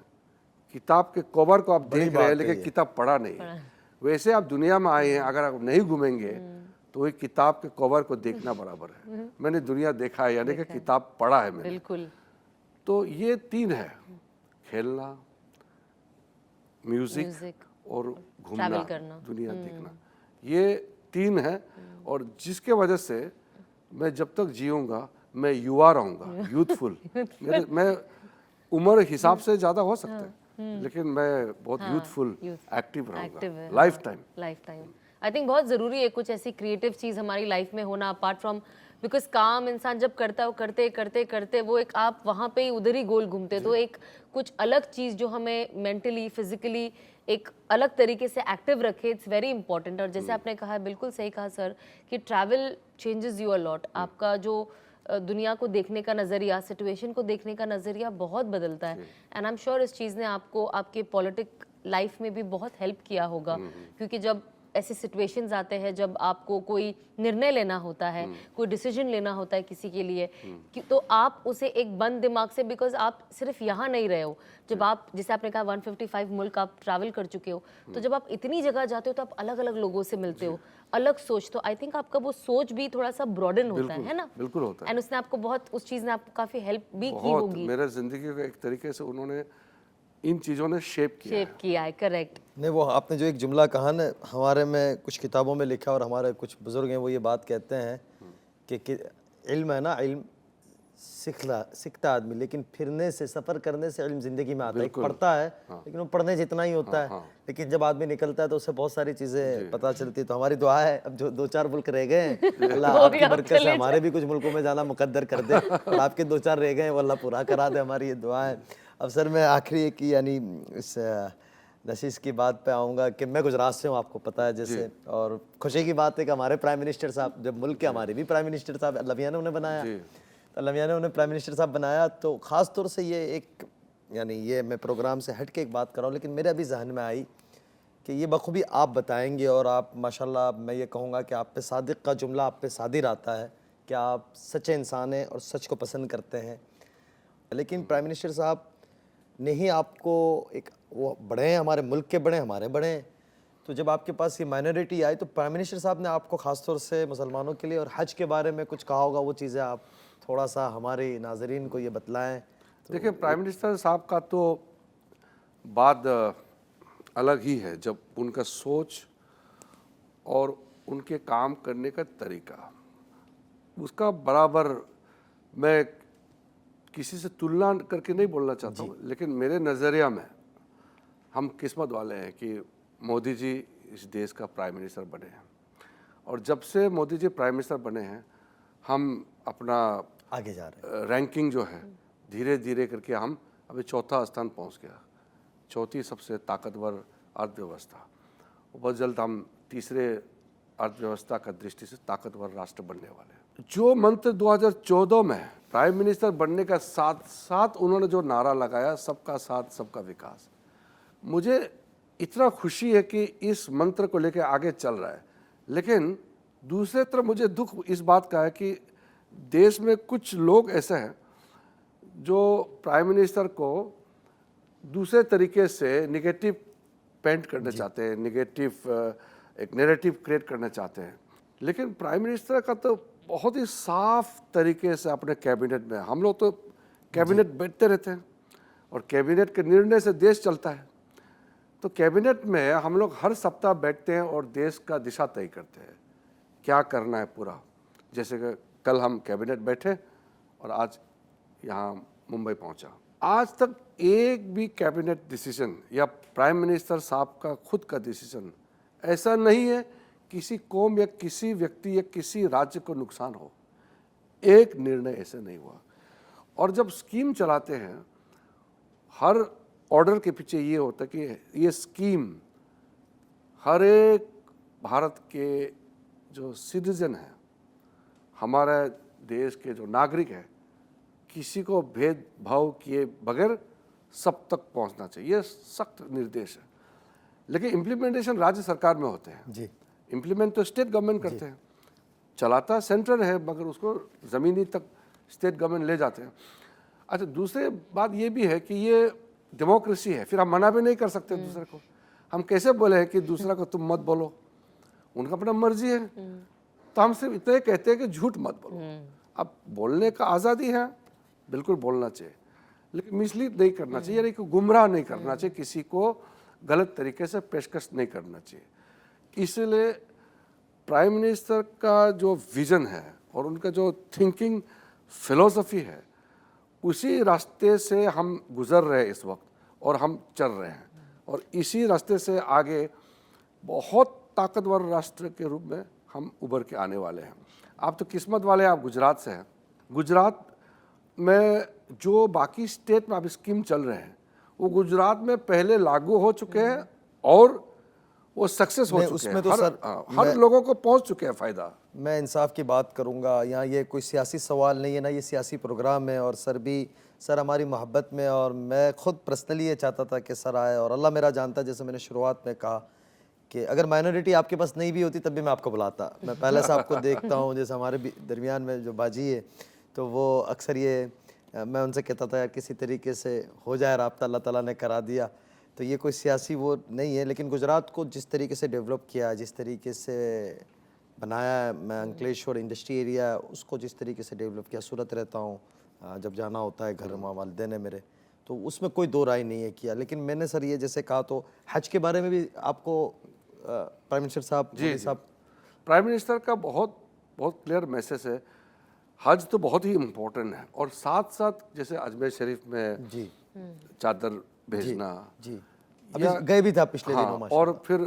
किताब के कवर को आप देख रहे हैं लेकिन किताब पढ़ा नहीं है। वैसे आप दुनिया में आए हैं, अगर आप नहीं घूमेंगे तो वही किताब के कवर को देखना बराबर है। मैंने दुनिया देखा है, यानी कि किताब पढ़ा है मैंने। बिल्कुल। तो ये तीन है, खेलना, म्यूजिक म्यूजिक और घूमना, ट्रैवल करना। दुनिया देखना, ये तीन है। और जिसके वजह से मैं जब तक जीऊंगा मैं युवा रहूंगा, यूथफुल। मैं उम्र हिसाब से ज़्यादा हो सकता है लेकिन मैं बहुत यूथफुल, एक्टिव रहूंगा life time. Life time I think बहुत ज़रूरी है कुछ ऐसी क्रिएटिव चीज़ हमारी लाइफ में होना, अपार्ट फ्रॉम, बिकॉज काम इंसान जब करता है वो करते करते करते वो एक आप वहाँ पे ही उधर ही गोल घूमते, तो एक कुछ अलग चीज़ जो हमें मेंटली फिजिकली एक अलग तरीके से एक्टिव रखे, इट्स वेरी इंपॉर्टेंट। और जैसे आपने कहा, बिल्कुल सही कहा सर, कि travel changes you a lot. आपका जो दुनिया को देखने का नज़रिया, सिचुएशन को देखने का नज़रिया बहुत बदलता है। एंड आई एम श्योर इस चीज़ ने आपको आपके पॉलिटिक लाइफ में भी बहुत हेल्प किया होगा, क्योंकि जब ऐसे सिचुएशंस आते हैं जब आपको कोई निर्णय लेना होता है, कोई डिसीजन लेना होता है किसी के लिए, तो आप उसे एक बंद दिमाग से, बिकॉज आप सिर्फ यहाँ नहीं रहे हो, जब आप, जैसे आपने कहा 155 मुल्क आप ट्रैवल कर चुके हो, तो जब आप इतनी जगह जाते हो तो आप अलग अलग लोगों से मिलते हो, अलग सोच, तो आई थिंक आपका वो सोच भी थोड़ा सा ब्रॉडन होता है ना? बिल्कुल होता है। एंड उसने आपको बहुत, उस चीज़ ने आपको काफ़ी हेल्प भी की बहुत, होगी, मेरे जिंदगी को एक तरीके से उन्होंने, इन चीज़ों ने शेप किया है। शेप किया है। करेक्ट। नहीं, वो आपने जो एक जुमला कहा ना, हमारे में कुछ किताबों में लिखा और हमारे कुछ बुजुर्ग हैं वो ये बात कहते हैं कि इल्म है ना, इल्म सीखता आदमी, लेकिन फिरने से, सफ़र करने से इल्म ज़िंदगी में आता है। एक पढ़ता है लेकिन वो पढ़ने जितना ही होता है, लेकिन जब आदमी निकलता है तो उससे बहुत सारी चीज़ें पता चलती है। तो हमारी दुआ है, अब जो 2-4 मुल्क रह गए हैं, अल्लाह आपकी बरकत से हमारे भी कुछ मुल्कों में जाना मुकद्दर कर दे, और आपके 2-4 रह गए हैं वो अल्लाह पूरा करा दे, हमारी ये दुआ है। अब सर मैं आखिरी एक यानी इस नशीस की बात पे आऊँगा कि मैं गुजरात से हूँ, आपको पता है जैसे, और खुशी की बात है कि हमारे प्राइम मिनिस्टर साहब, जब मुल्क के हमारे भी प्राइम मिनिस्टर साहब अल्लाह मियां ने उन्हें बनाया, तो अल्लाह मियां ने उन्हें प्राइम मिनिस्टर साहब बनाया। तो ख़ास तौर से ये एक, यानी ये मैं प्रोग्राम से हट के एक बात कर रहा हूँ, लेकिन मेरे अभी जहन में आई कि ये बखूबी आप बताएंगे, और आप माशाल्लाह, मैं ये कहूँगा कि आप पे सादिक का जुमला आप पे सादिर आता है कि आप सच्चे इंसान हैं और सच को पसंद करते हैं। लेकिन प्राइम मिनिस्टर साहब ने ही आपको एक, वो बड़े हैं, हमारे मुल्क के बड़े हैं, हमारे बड़े हैं, तो जब आपके पास ये माइनॉरिटी आई तो प्राइम मिनिस्टर साहब ने आपको ख़ास तौर से मुसलमानों के लिए और हज के बारे में कुछ कहा होगा, वो चीज़ें आप थोड़ा सा हमारे नाजरीन को ये बतलाएं। तो देखिए, प्राइम मिनिस्टर साहब का तो बात अलग ही है, जब उनका सोच और उनके काम करने का तरीका, उसका बराबर मैं किसी से तुलना करके नहीं बोलना चाहता हूँ, लेकिन मेरे नज़रिया में हम किस्मत वाले हैं कि मोदी जी इस देश का प्राइम मिनिस्टर बने हैं। और जब से मोदी जी प्राइम मिनिस्टर बने हैं, हम अपना आगे जा रहे हैं, रैंकिंग जो है धीरे धीरे करके हम अभी 4था स्थान पहुंच गया, 4थी सबसे ताकतवर अर्थव्यवस्था। बहुत जल्द हम 3रे अर्थव्यवस्था का दृष्टि से ताकतवर राष्ट्र बनने वाले हैं। जो मंत्र 2014 में प्राइम मिनिस्टर बनने का साथ साथ उन्होंने जो नारा लगाया, सबका साथ सबका विकास, मुझे इतना खुशी है कि इस मंत्र को लेकर आगे चल रहा है। लेकिन दूसरे तरफ मुझे दुख इस बात का है कि देश में कुछ लोग ऐसे हैं जो प्राइम मिनिस्टर को दूसरे तरीके से निगेटिव पेंट करना चाहते हैं, निगेटिव एक नैरेटिव क्रिएट करना चाहते हैं। लेकिन प्राइम मिनिस्टर का तो बहुत ही साफ तरीके से अपने कैबिनेट में, हम लोग तो कैबिनेट बैठते रहते हैं और कैबिनेट के निर्णय से देश चलता है। तो कैबिनेट में हम लोग हर सप्ताह बैठते हैं और देश का दिशा तय करते हैं, क्या करना है पूरा। जैसे कि कल हम कैबिनेट बैठे और आज यहाँ मुंबई पहुँचा। आज तक एक भी कैबिनेट डिसीजन या प्राइम मिनिस्टर साहब का खुद का डिसीजन ऐसा नहीं है किसी कौम या किसी व्यक्ति या किसी राज्य को नुकसान हो, एक निर्णय ऐसे नहीं हुआ। और जब स्कीम चलाते हैं, हर ऑर्डर के पीछे ये होता है कि ये स्कीम हर एक भारत के जो सिटीजन हैं हमारे देश के जो नागरिक हैं किसी को भेदभाव किए बगैर सब तक पहुंचना चाहिए, ये सख्त निर्देश है। लेकिन इम्प्लीमेंटेशन राज्य सरकार में होते हैं जी। इम्प्लीमेंट तो स्टेट गवर्नमेंट करते हैं, चलाता सेंट्रल है मगर उसको ज़मीनी तक स्टेट गवर्नमेंट ले जाते हैं। अच्छा, दूसरी बात ये भी है कि ये डेमोक्रेसी है, फिर हम मना भी नहीं कर सकते दूसरे को। हम कैसे बोले हैं कि दूसरा को तुम मत बोलो, उनका अपना मर्जी है, तो हम सिर्फ इतना ही कहते हैं कि झूठ मत बोलो। अब बोलने का आज़ादी है, बिल्कुल बोलना चाहिए, लेकिन मिसलीड नहीं करना चाहिए, यानी कि गुमराह नहीं करना चाहिए, किसी को गलत तरीके से पेशकश नहीं करना चाहिए। इसलिए प्राइम मिनिस्टर का जो विज़न है और उनका जो थिंकिंग फिलॉसफी है, उसी रास्ते से हम गुज़र रहे हैं इस वक्त और हम चल रहे हैं, और इसी रास्ते से आगे बहुत ताकतवर राष्ट्र के रूप में हम उभर के आने वाले हैं। आप तो किस्मत वाले हैं, आप गुजरात से हैं। गुजरात में जो बाकी स्टेट में अब स्कीम चल रहे हैं वो गुजरात में पहले लागू हो चुके हैं और वो सक्सेस हो चुके हैं, उसमें तो हर लोगों को पहुंच चुके हैं फ़ायदा। मैं इंसाफ की बात करूंगा, यहाँ ये कोई सियासी सवाल नहीं है ना, ये सियासी प्रोग्राम है। और सर हमारी मोहब्बत में, और मैं खुद पर्सनली ये चाहता था कि सर आए, और अल्लाह मेरा जानता है, जैसे मैंने शुरुआत में कहा कि अगर माइनॉरिटी आपके पास नहीं भी होती तब भी मैं आपको बुलाता। मैं पहले से आपको देखता हूँ, जैसे हमारे दरमियान में जो बाजी है तो वो अक्सर ये मैं उनसे कहता था यार किसी तरीके से हो जाए राब्ता, अल्लाह ताला ने करा दिया। तो ये कोई सियासी वो नहीं है, लेकिन गुजरात को जिस तरीके से डेवलप किया, जिस तरीके से बनाया है, मैं अंकलेश्वर इंडस्ट्री एरिया उसको जिस तरीके से डेवलप किया, सूरत रहता हूँ, जब जाना होता है घर वहाँ वालिदैन है मेरे, तो उसमें कोई दो राय नहीं है किया। लेकिन मैंने सर ये जैसे कहा, तो हज के बारे में भी आपको प्राइम मिनिस्टर साहब प्राइम मिनिस्टर का बहुत क्लियर मैसेज है। हज तो बहुत ही इम्पोर्टेंट है, और साथ साथ जैसे अजमेर शरीफ में जी चादर भेजना, जी अभी गए भी था पिछले दिनों में, और फिर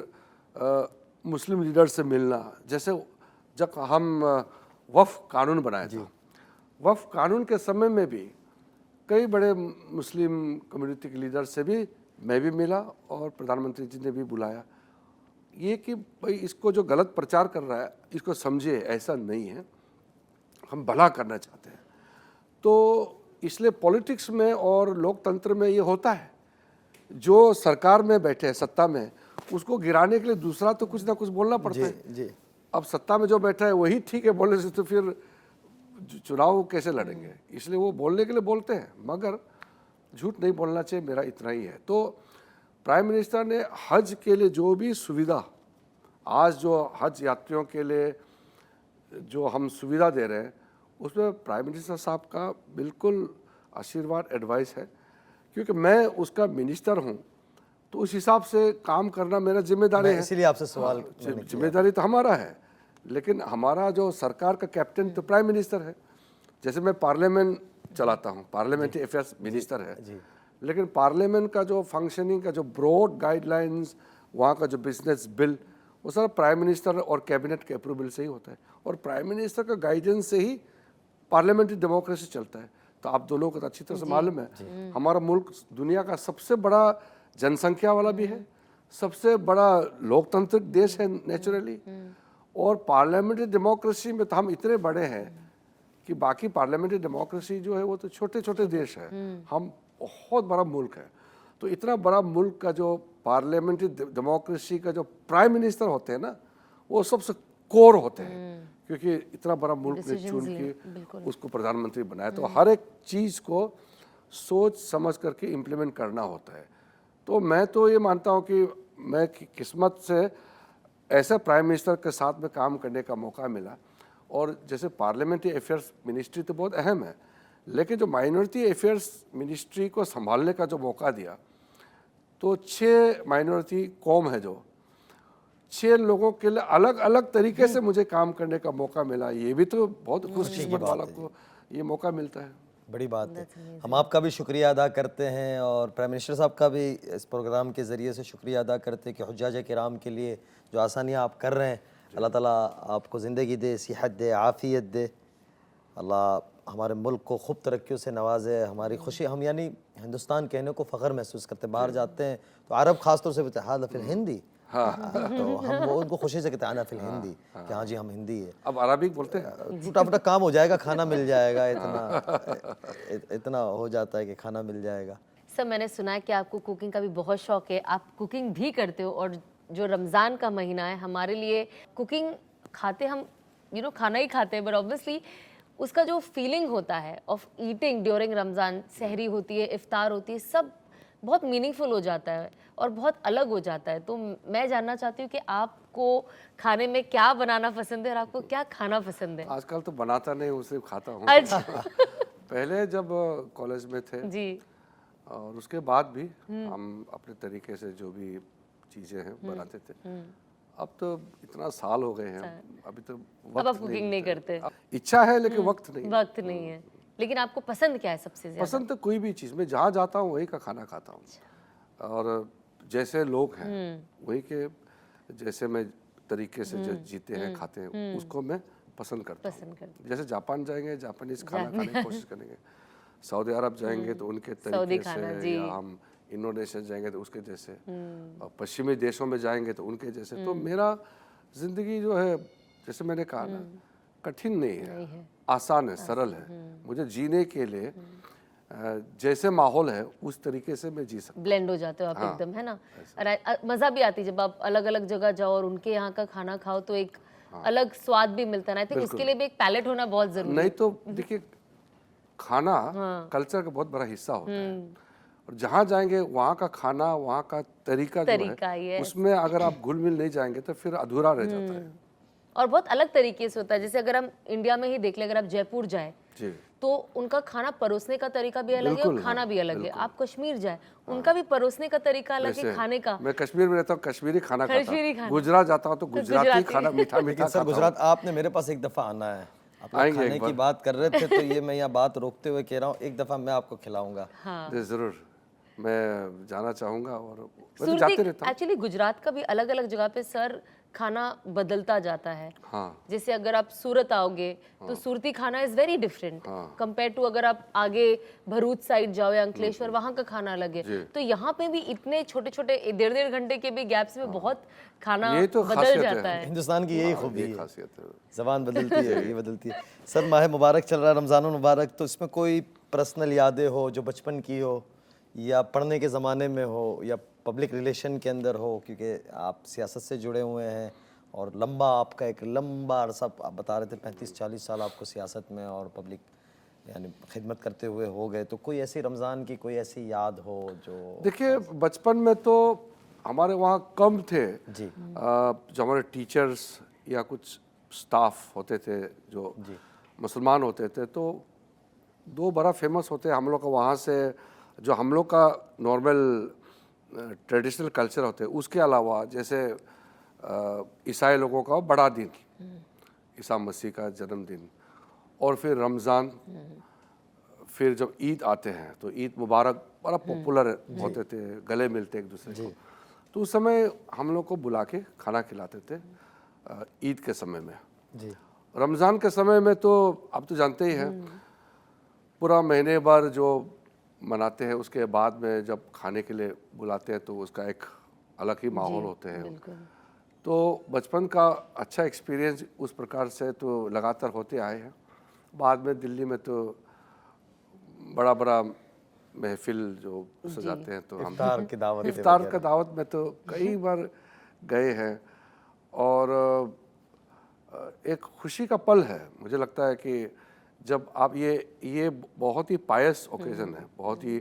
मुस्लिम लीडर से मिलना। जैसे जब हम वफ़ कानून बनाया था, वफ़ कानून के समय में भी कई बड़े मुस्लिम कम्युनिटी के लीडर से भी मैं भी मिला, और प्रधानमंत्री जी ने भी बुलाया। ये कि भाई इसको जो गलत प्रचार कर रहा है इसको समझिए, ऐसा नहीं है, हम भला करना चाहते हैं। तो इसलिए पॉलिटिक्स में और लोकतंत्र में ये होता है, जो सरकार में बैठे हैं, सत्ता में, उसको गिराने के लिए दूसरा तो कुछ ना कुछ बोलना पड़ता है। जी। अब सत्ता में जो बैठा है वही ठीक है बोलने से, तो फिर चुनाव कैसे लड़ेंगे? इसलिए वो बोलने के लिए बोलते हैं, मगर झूठ नहीं बोलना चाहिए, मेरा इतना ही है। तो प्राइम मिनिस्टर ने हज के लिए जो भी सुविधा, आज जो हज यात्रियों के लिए जो हम सुविधा दे रहे हैं, उसमें प्राइम मिनिस्टर साहब का बिल्कुल आशीर्वाद, एडवाइस है, क्योंकि मैं उसका मिनिस्टर हूँ, तो उस हिसाब से काम करना मेरा जिम्मेदारी है। इसीलिए आपसे सवाल, जिम्मेदारी तो हमारा है, लेकिन हमारा जो सरकार का कैप्टन तो प्राइम मिनिस्टर है। जैसे मैं पार्लियामेंट चलाता हूँ, पार्लियामेंट्री अफेयर्स मिनिस्टर है, लेकिन पार्लियामेंट का जो फंक्शनिंग का जो ब्रॉड गाइडलाइंस, वहाँ का जो बिजनेस बिल, वो सारा प्राइम मिनिस्टर और कैबिनेट के अप्रूवल से ही होता है, और प्राइम मिनिस्टर का गाइडेंस से ही पार्लियामेंट्री डेमोक्रेसी चलता है। तो आप दोनों को तो अच्छी तरह से मालूम है, हमारा मुल्क दुनिया का सबसे बड़ा जनसंख्या वाला भी है, सबसे बड़ा लोकतांत्रिक देश है नेचुरली, और पार्लियामेंट्री डेमोक्रेसी में तो हम इतने बड़े हैं कि बाकी पार्लियामेंट्री डेमोक्रेसी जो है वो तो छोटे छोटे देश है, हम बहुत बड़ा मुल्क है। तो इतना बड़ा मुल्क का जो पार्लियामेंट्री डेमोक्रेसी का जो प्राइम मिनिस्टर होते हैं ना, वो सबसे कोर होते हैं, क्योंकि इतना बड़ा मुल्क ने चुन के उसको प्रधानमंत्री बनाया, तो हर एक चीज़ को सोच समझ करके इम्प्लीमेंट करना होता है। तो मैं तो ये मानता हूँ कि मैं किस्मत से ऐसा प्राइम मिनिस्टर के साथ में काम करने का मौका मिला। और जैसे पार्लियामेंट्री अफेयर्स मिनिस्ट्री तो बहुत अहम है, लेकिन जो माइनॉरिटी अफेयर्स मिनिस्ट्री को संभालने का जो मौका दिया, तो 6 माइनॉरिटी कौम है, जो 6 लोगों के लिए अलग अलग तरीके से मुझे काम करने का मौका मिला। ये भी तो बहुत खुशकिस्मत वाला को ये मौका मिलता है। बड़ी बात है। हम आपका भी शुक्रिया अदा करते हैं, और प्राइम मिनिस्टर साहब का भी इस प्रोग्राम के ज़रिए से शुक्रिया अदा करते हैं कि हुज्जाज किराम के लिए जो आसानियाँ आप कर रहे हैं, अल्लाह ताला आपको ज़िंदगी दे, सेहत दे, आफ़ियत दे, अल्लाह हमारे मुल्क को खूब तरक्कियों से नवाजे। हमारी खुशी, हम यानी हिंदुस्तान कहने को फ़ख्र महसूस करते हैं। बाहर जाते हैं तो अरब ख़ास तौर से हाल फिर हिंदी, तो हम वो उनको खुशी से कहते हैं आना फिल हिंदी, कि हाँ जी हम हिंदी है। अब अरबिक बोलते हैं? छोटा मोटा काम हो जाएगा, खाना मिल जाएगा, इतना हो जाता है कि खाना मिल जाएगा। सर मैंने सुना है कि आपको कुकिंग का भी बहुत शौक है, आप कुकिंग भी करते हो, और जो रमज़ान का महीना है हमारे लिए कुकिंग खाते हम खाना ही खाते हैं, बट ऑब्वियसली उसका जो फीलिंग होता है ऑफ ईटिंग ड्यूरिंग रमज़ान, सहरी होती है, इफ्तार होती है, सब बहुत मीनिंगफुल हो जाता है और बहुत अलग हो जाता है। तो मैं जानना चाहती हूँ कि आपको खाने में क्या बनाना पसंद है और आपको क्या खाना पसंद है? आजकल तो बनाता नहीं हूँ, सिर्फ खाता हूँ। अच्छा। पहले जब कॉलेज में थे जी। और उसके बाद भी हम अपने तरीके से जो भी चीज़ें हैं बनाते थे। अब तो इतना साल हो गए हैं, अभी तो अब आप कुकिंग नहीं करते? इच्छा है लेकिन वक्त नहीं। वक्त नहीं है, लेकिन आपको पसंद क्या है सबसे ज्यादा? पसंद तो कोई भी चीज़, मैं जहाँ जाता हूँ वही का खाना खाता हूँ, और जैसे लोग हैं वही के जैसे मैं तरीके से जो जीते हैं खाते हैं उसको मैं पसंद करता हूँ। जैसे जापान जाएंगे जापानीज खाना खाने की कोशिश करेंगे, सऊदी अरब जाएंगे तो उनके तरीके से, या हम इंडोनेशिया जाएंगे तो उसके जैसे, और पश्चिमी देशों में जाएंगे तो उनके जैसे। तो मेरा जिंदगी जो है जैसे मैंने कहा ना, कठिन नहीं है, आसान है, सरल है। मुझे जीने के लिए जैसे माहौल है उस तरीके से मैं जी सकता हूँ। ब्लेंड हो जाते हो आप एकदम, है ना? और मज़ा भी आती है जब आप अलग अलग जगह जाओ और उनके यहाँ का खाना खाओ, तो एक अलग स्वाद भी मिलता है। आई थिंक उसके लिए भी एक पैलेट होना बहुत जरूरी है। नहीं तो देखिए, खाना कल्चर का बहुत बड़ा हिस्सा होता है, और जहाँ जाएंगे वहाँ का खाना, वहाँ का तरीका जो है, उसमें अगर आप घुल मिल नहीं जाएंगे तो फिर अधूरा रह जाता है। और बहुत अलग तरीके से होता है। जैसे अगर हम इंडिया में ही देख लें, अगर आप जयपुर जाए तो उनका खाना परोसने का तरीका भी अलग है और खाना भी अलग है। आप कश्मीर जाए, उनका भी परोसने का तरीका अलग है, खाने का। मैं कश्मीर में रहता हूँ, कश्मीरी खाना खाता हूँ। गुजरात जाता हूँ तो गुजराती खाना, मीठा मीठा। सर गुजरात आपने मेरे पास एक दफ़ा आना है, आप लोग खाने की बात कर रहे थे तो ये मैं यहाँ बात रोकते हुए कह रहा हूँ, एक दफ़ा मैं आपको खिलाऊंगा। जरूर, मैं जाना चाहूँगा, और मैं तो जाते रहता हूँ। एक्चुअली गुजरात का भी अलग अलग जगह पे सर खाना बदलता जाता है। जैसे अगर आप सूरत आओगे तो सूरती खाना is very different compare to अगर आप आगे भरूच साइड जाओ या अंकलेश्वर, वहाँ का खाना अलग है। तो यहाँ पे भी इतने छोटे छोटे 1.5 घंटे के भी गैप्स में बहुत खाना बदल जाता है। हिंदुस्तान की यही खूबी है, ज़बान बदलती है, ये बदलती है। सर माह मुबारक चल रहा है, रमज़ान मुबारक, तो इसमें कोई पर्सनल यादें हो जो बचपन की हो, या पढ़ने के ज़माने में हो, या पब्लिक रिलेशन के अंदर हो, क्योंकि आप सियासत से जुड़े हुए हैं और लंबा आपका एक लंबा अरसा, आप बता रहे थे 35-40 साल आपको सियासत में और पब्लिक यानी खिदमत करते हुए हो गए, तो कोई ऐसी रमज़ान की कोई ऐसी याद हो जो? देखिए, बचपन में तो हमारे वहाँ कम थे जी, जो हमारे टीचर्स या कुछ स्टाफ होते थे जो मुसलमान होते थे, तो 2 बड़ा फेमस होते हैं हम लोग का वहाँ से, जो हम लोग का नॉर्मल ट्रेडिशनल कल्चर होते हैं। उसके अलावा जैसे ईसाई लोगों का बड़ा दिन, ईसा मसीह का जन्मदिन, और फिर रमज़ान, फिर जब ईद आते हैं तो ईद मुबारक बड़ा पॉपुलर होते थे, गले मिलते एक दूसरे को। तो उस समय हम लोग को बुला के खाना खिलाते थे ईद के समय में। रमज़ान के समय में तो आप तो जानते ही हैं, पूरा महीने भर जो मनाते हैं, उसके बाद में जब खाने के लिए बुलाते हैं तो उसका एक अलग ही माहौल होते हैं। तो बचपन का अच्छा एक्सपीरियंस उस प्रकार से तो लगातार होते आए हैं। बाद में दिल्ली में तो बड़ा बड़ा महफिल जो सजाते हैं, तो हम इफ्तार का दावत में तो कई बार गए हैं, और एक खुशी का पल है। मुझे लगता है कि जब आप ये बहुत ही पायस ओकेजन है, बहुत ही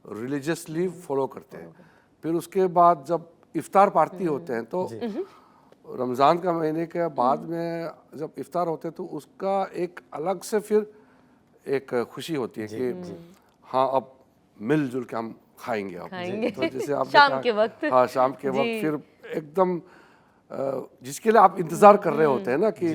रिलीजियसली फॉलो करते हैं, फिर उसके बाद जब इफ्तार पार्टी होते हैं, तो रमज़ान का महीने के बाद में जब इफ्तार होते हैं तो उसका एक अलग से फिर एक खुशी होती है कि हाँ अब मिलजुल के हम खाएंगे। तो जैसे आप शाम के वक्त, हाँ शाम के वक्त फिर एकदम जिसके लिए आप इंतजार कर रहे होते हैं ना कि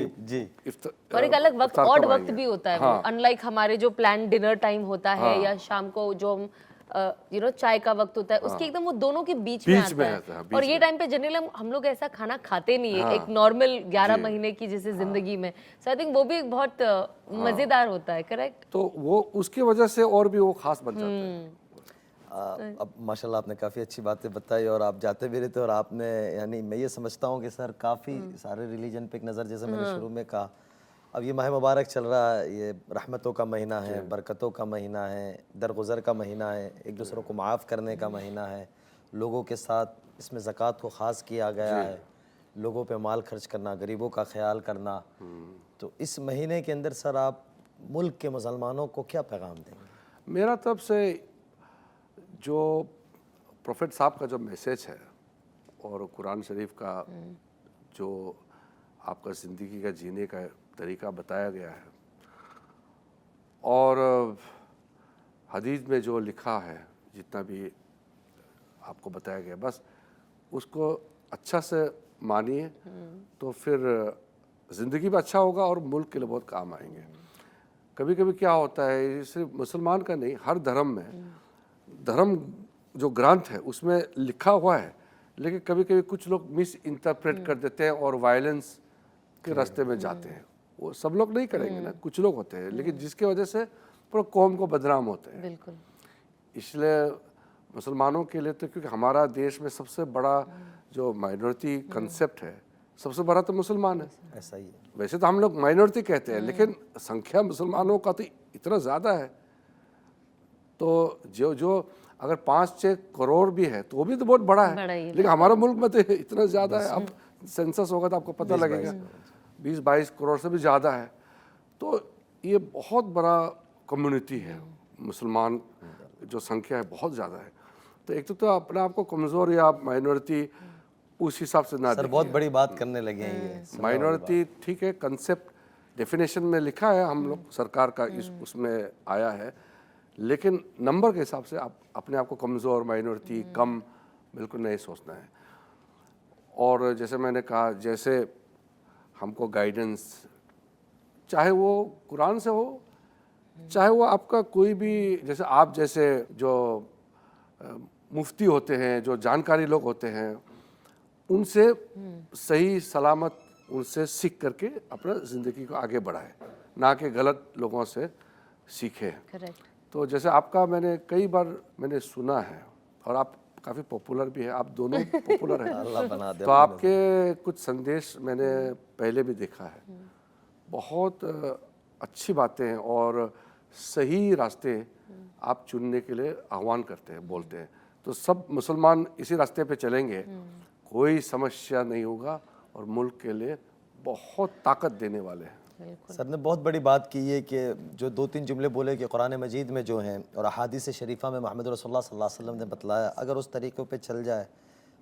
और एक अलग वक्त, ऑड वक्त भी होता है वो, अनलाइक हमारे जो प्लान डिनर टाइम होता है या शाम को जो चाय का वक्त होता है, उसके एकदम वो दोनों के बीच में आता है। और ये टाइम पे जनरली हम लोग ऐसा खाना खाते नहीं है एक नॉर्मल 11 महीने की जैसे जिंदगी में। सो आई थिंक वो भी एक बहुत मजेदार होता है। करेक्ट। तो वो उसकी वजह से और भी वो खास बन जाता है। अब माशाल्लाह आपने काफ़ी अच्छी बातें बताई और आप जाते भी रहते और आपने यानी मैं ये समझता हूँ कि सर काफ़ी सारे रिलीजन पे एक नज़र, जैसे मैंने शुरू में कहा, अब ये माह मुबारक चल रहा है, ये रहमतों का महीना है, बरकतों का महीना है, दरगुज़र का महीना है, एक दूसरों को माफ़ करने का महीना है, लोगों के साथ इसमें ज़कात को ख़ास किया गया है, लोगों पे माल खर्च करना, गरीबों का ख्याल करना। तो इस महीने के अंदर सर आप मुल्क के मुसलमानों को क्या पैगाम देंगे? मेरा तरफ से जो प्रोफेट साहब का जो मैसेज है और कुरान शरीफ का जो आपका ज़िंदगी का जीने का तरीका बताया गया है और हदीस में जो लिखा है, जितना भी आपको बताया गया, बस उसको अच्छा से मानिए तो फिर ज़िंदगी भी अच्छा होगा और मुल्क के लिए बहुत काम आएंगे। कभी कभी क्या होता है, सिर्फ मुसलमान का नहीं, हर धर्म में, धर्म जो ग्रंथ है उसमें लिखा हुआ है, लेकिन कभी कभी कुछ लोग मिस इंटरप्रेट कर देते हैं और वायलेंस के रास्ते में जाते हैं। वो सब लोग नहीं करेंगे ना, कुछ लोग होते हैं, लेकिन जिसके वजह से पूरा कौम को बदनाम होते हैं। बिल्कुल। इसलिए मुसलमानों के लिए तो, क्योंकि हमारा देश में सबसे बड़ा जो माइनॉरिटी कंसेप्ट है, सबसे बड़ा तो मुसलमान है। ऐसा ही है। वैसे तो हम लोग माइनॉरिटी कहते हैं, लेकिन संख्या मुसलमानों का तो इतना ज़्यादा है, तो जो अगर 5-6 करोड़ भी है तो वो भी तो बहुत बड़ा बड़ा ही है, है। लेकिन हमारे मुल्क में तो इतना ज़्यादा है। अब सेंसस होगा तो आपको पता लगेगा, 20-22 करोड़ से भी ज़्यादा है। तो ये बहुत बड़ा कम्युनिटी है, मुसलमान जो संख्या है बहुत ज़्यादा है। तो एक तो अपने आप को कमज़ोर या माइनॉरिटी उस हिसाब से ना सर बहुत बड़ी बात करने लगे हैं ये। माइनॉरिटी ठीक है, कंसेप्ट डेफिनेशन में लिखा है, हम लोग सरकार का इस उसमें आया है, लेकिन नंबर के हिसाब से आप अपने आप को कमज़ोर, माइनॉरिटी, कम बिल्कुल नहीं सोचना है। और जैसे मैंने कहा, जैसे हमको गाइडेंस, चाहे वो कुरान से हो, चाहे वो आपका कोई भी, जैसे आप जैसे जो मुफ्ती होते हैं, जो जानकारी लोग होते हैं, उनसे सही सलामत उनसे सीख करके अपना ज़िंदगी को आगे बढ़ाए, ना कि गलत लोगों से सीखे। करेक्ट। तो जैसे आपका मैंने कई बार मैंने सुना है, और आप काफ़ी पॉपुलर भी है, आप दोनों पॉपुलर हैं। अल्लाह बना दे। तो आपके कुछ संदेश मैंने पहले भी देखा है, बहुत अच्छी बातें हैं और सही रास्ते आप चुनने के लिए आह्वान करते हैं, बोलते हैं। तो सब मुसलमान इसी रास्ते पे चलेंगे, कोई समस्या नहीं होगा और मुल्क के लिए बहुत ताकत देने वाले हैं। सर ने बहुत बड़ी बात की है कि जो 2-3 जुमले बोले कि कुरान मजीद में जो हैं और अहादीस शरीफा में मोहम्मद रसूलुल्लाह सल्लल्लाहु अलैहि वसल्लम ने बतलाया, अगर उस तरीक़े पे चल जाए,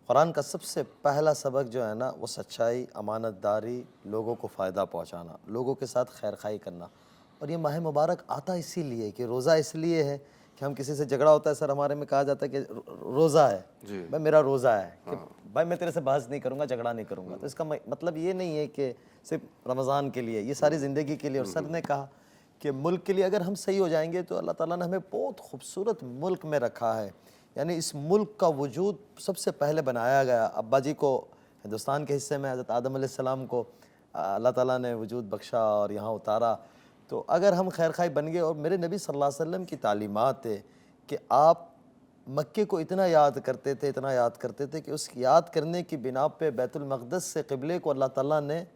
कुरान का सबसे पहला सबक जो है ना वो सच्चाई, अमानतदारी, लोगों को फ़ायदा पहुँचाना, लोगों के साथ खैर खाई करना। और ये माह मुबारक आता इसीलिए कि रोज़ा इसलिए है कि हम किसी से झगड़ा होता है, सर हमारे में कहा जाता है कि रोज़ा है भाई, मेरा रोज़ा है कि भाई मैं तेरे से बहस नहीं करूँगा, झगड़ा नहीं करूँगा। तो इसका मतलब ये नहीं है कि सिर्फ रमज़ान के लिए, ये सारी ज़िंदगी के लिए। और सर ने कहा कि मुल्क के लिए अगर हम सही हो जाएंगे तो अल्लाह ताला ने हमें बहुत खूबसूरत मुल्क में रखा है। यानी इस मुल्क का वजूद सबसे पहले बनाया गया, अब्बा जी को हिंदुस्तान के हिस्से में हज़रत आदम अलैहिस्सलाम को अल्लाह ताला ने वजूद बख्शा और यहाँ उतारा। तो अगर हम खैर खाई बन गए, और मेरे नबी सल्लल्लाहु अलैहि वसल्लम की तालीमात है कि आप मक्के को इतना याद करते थे, इतना याद करते थे कि उस याद करने की बिना पे बैतुल मक़दस से क़िबले को अल्लाह ताला ने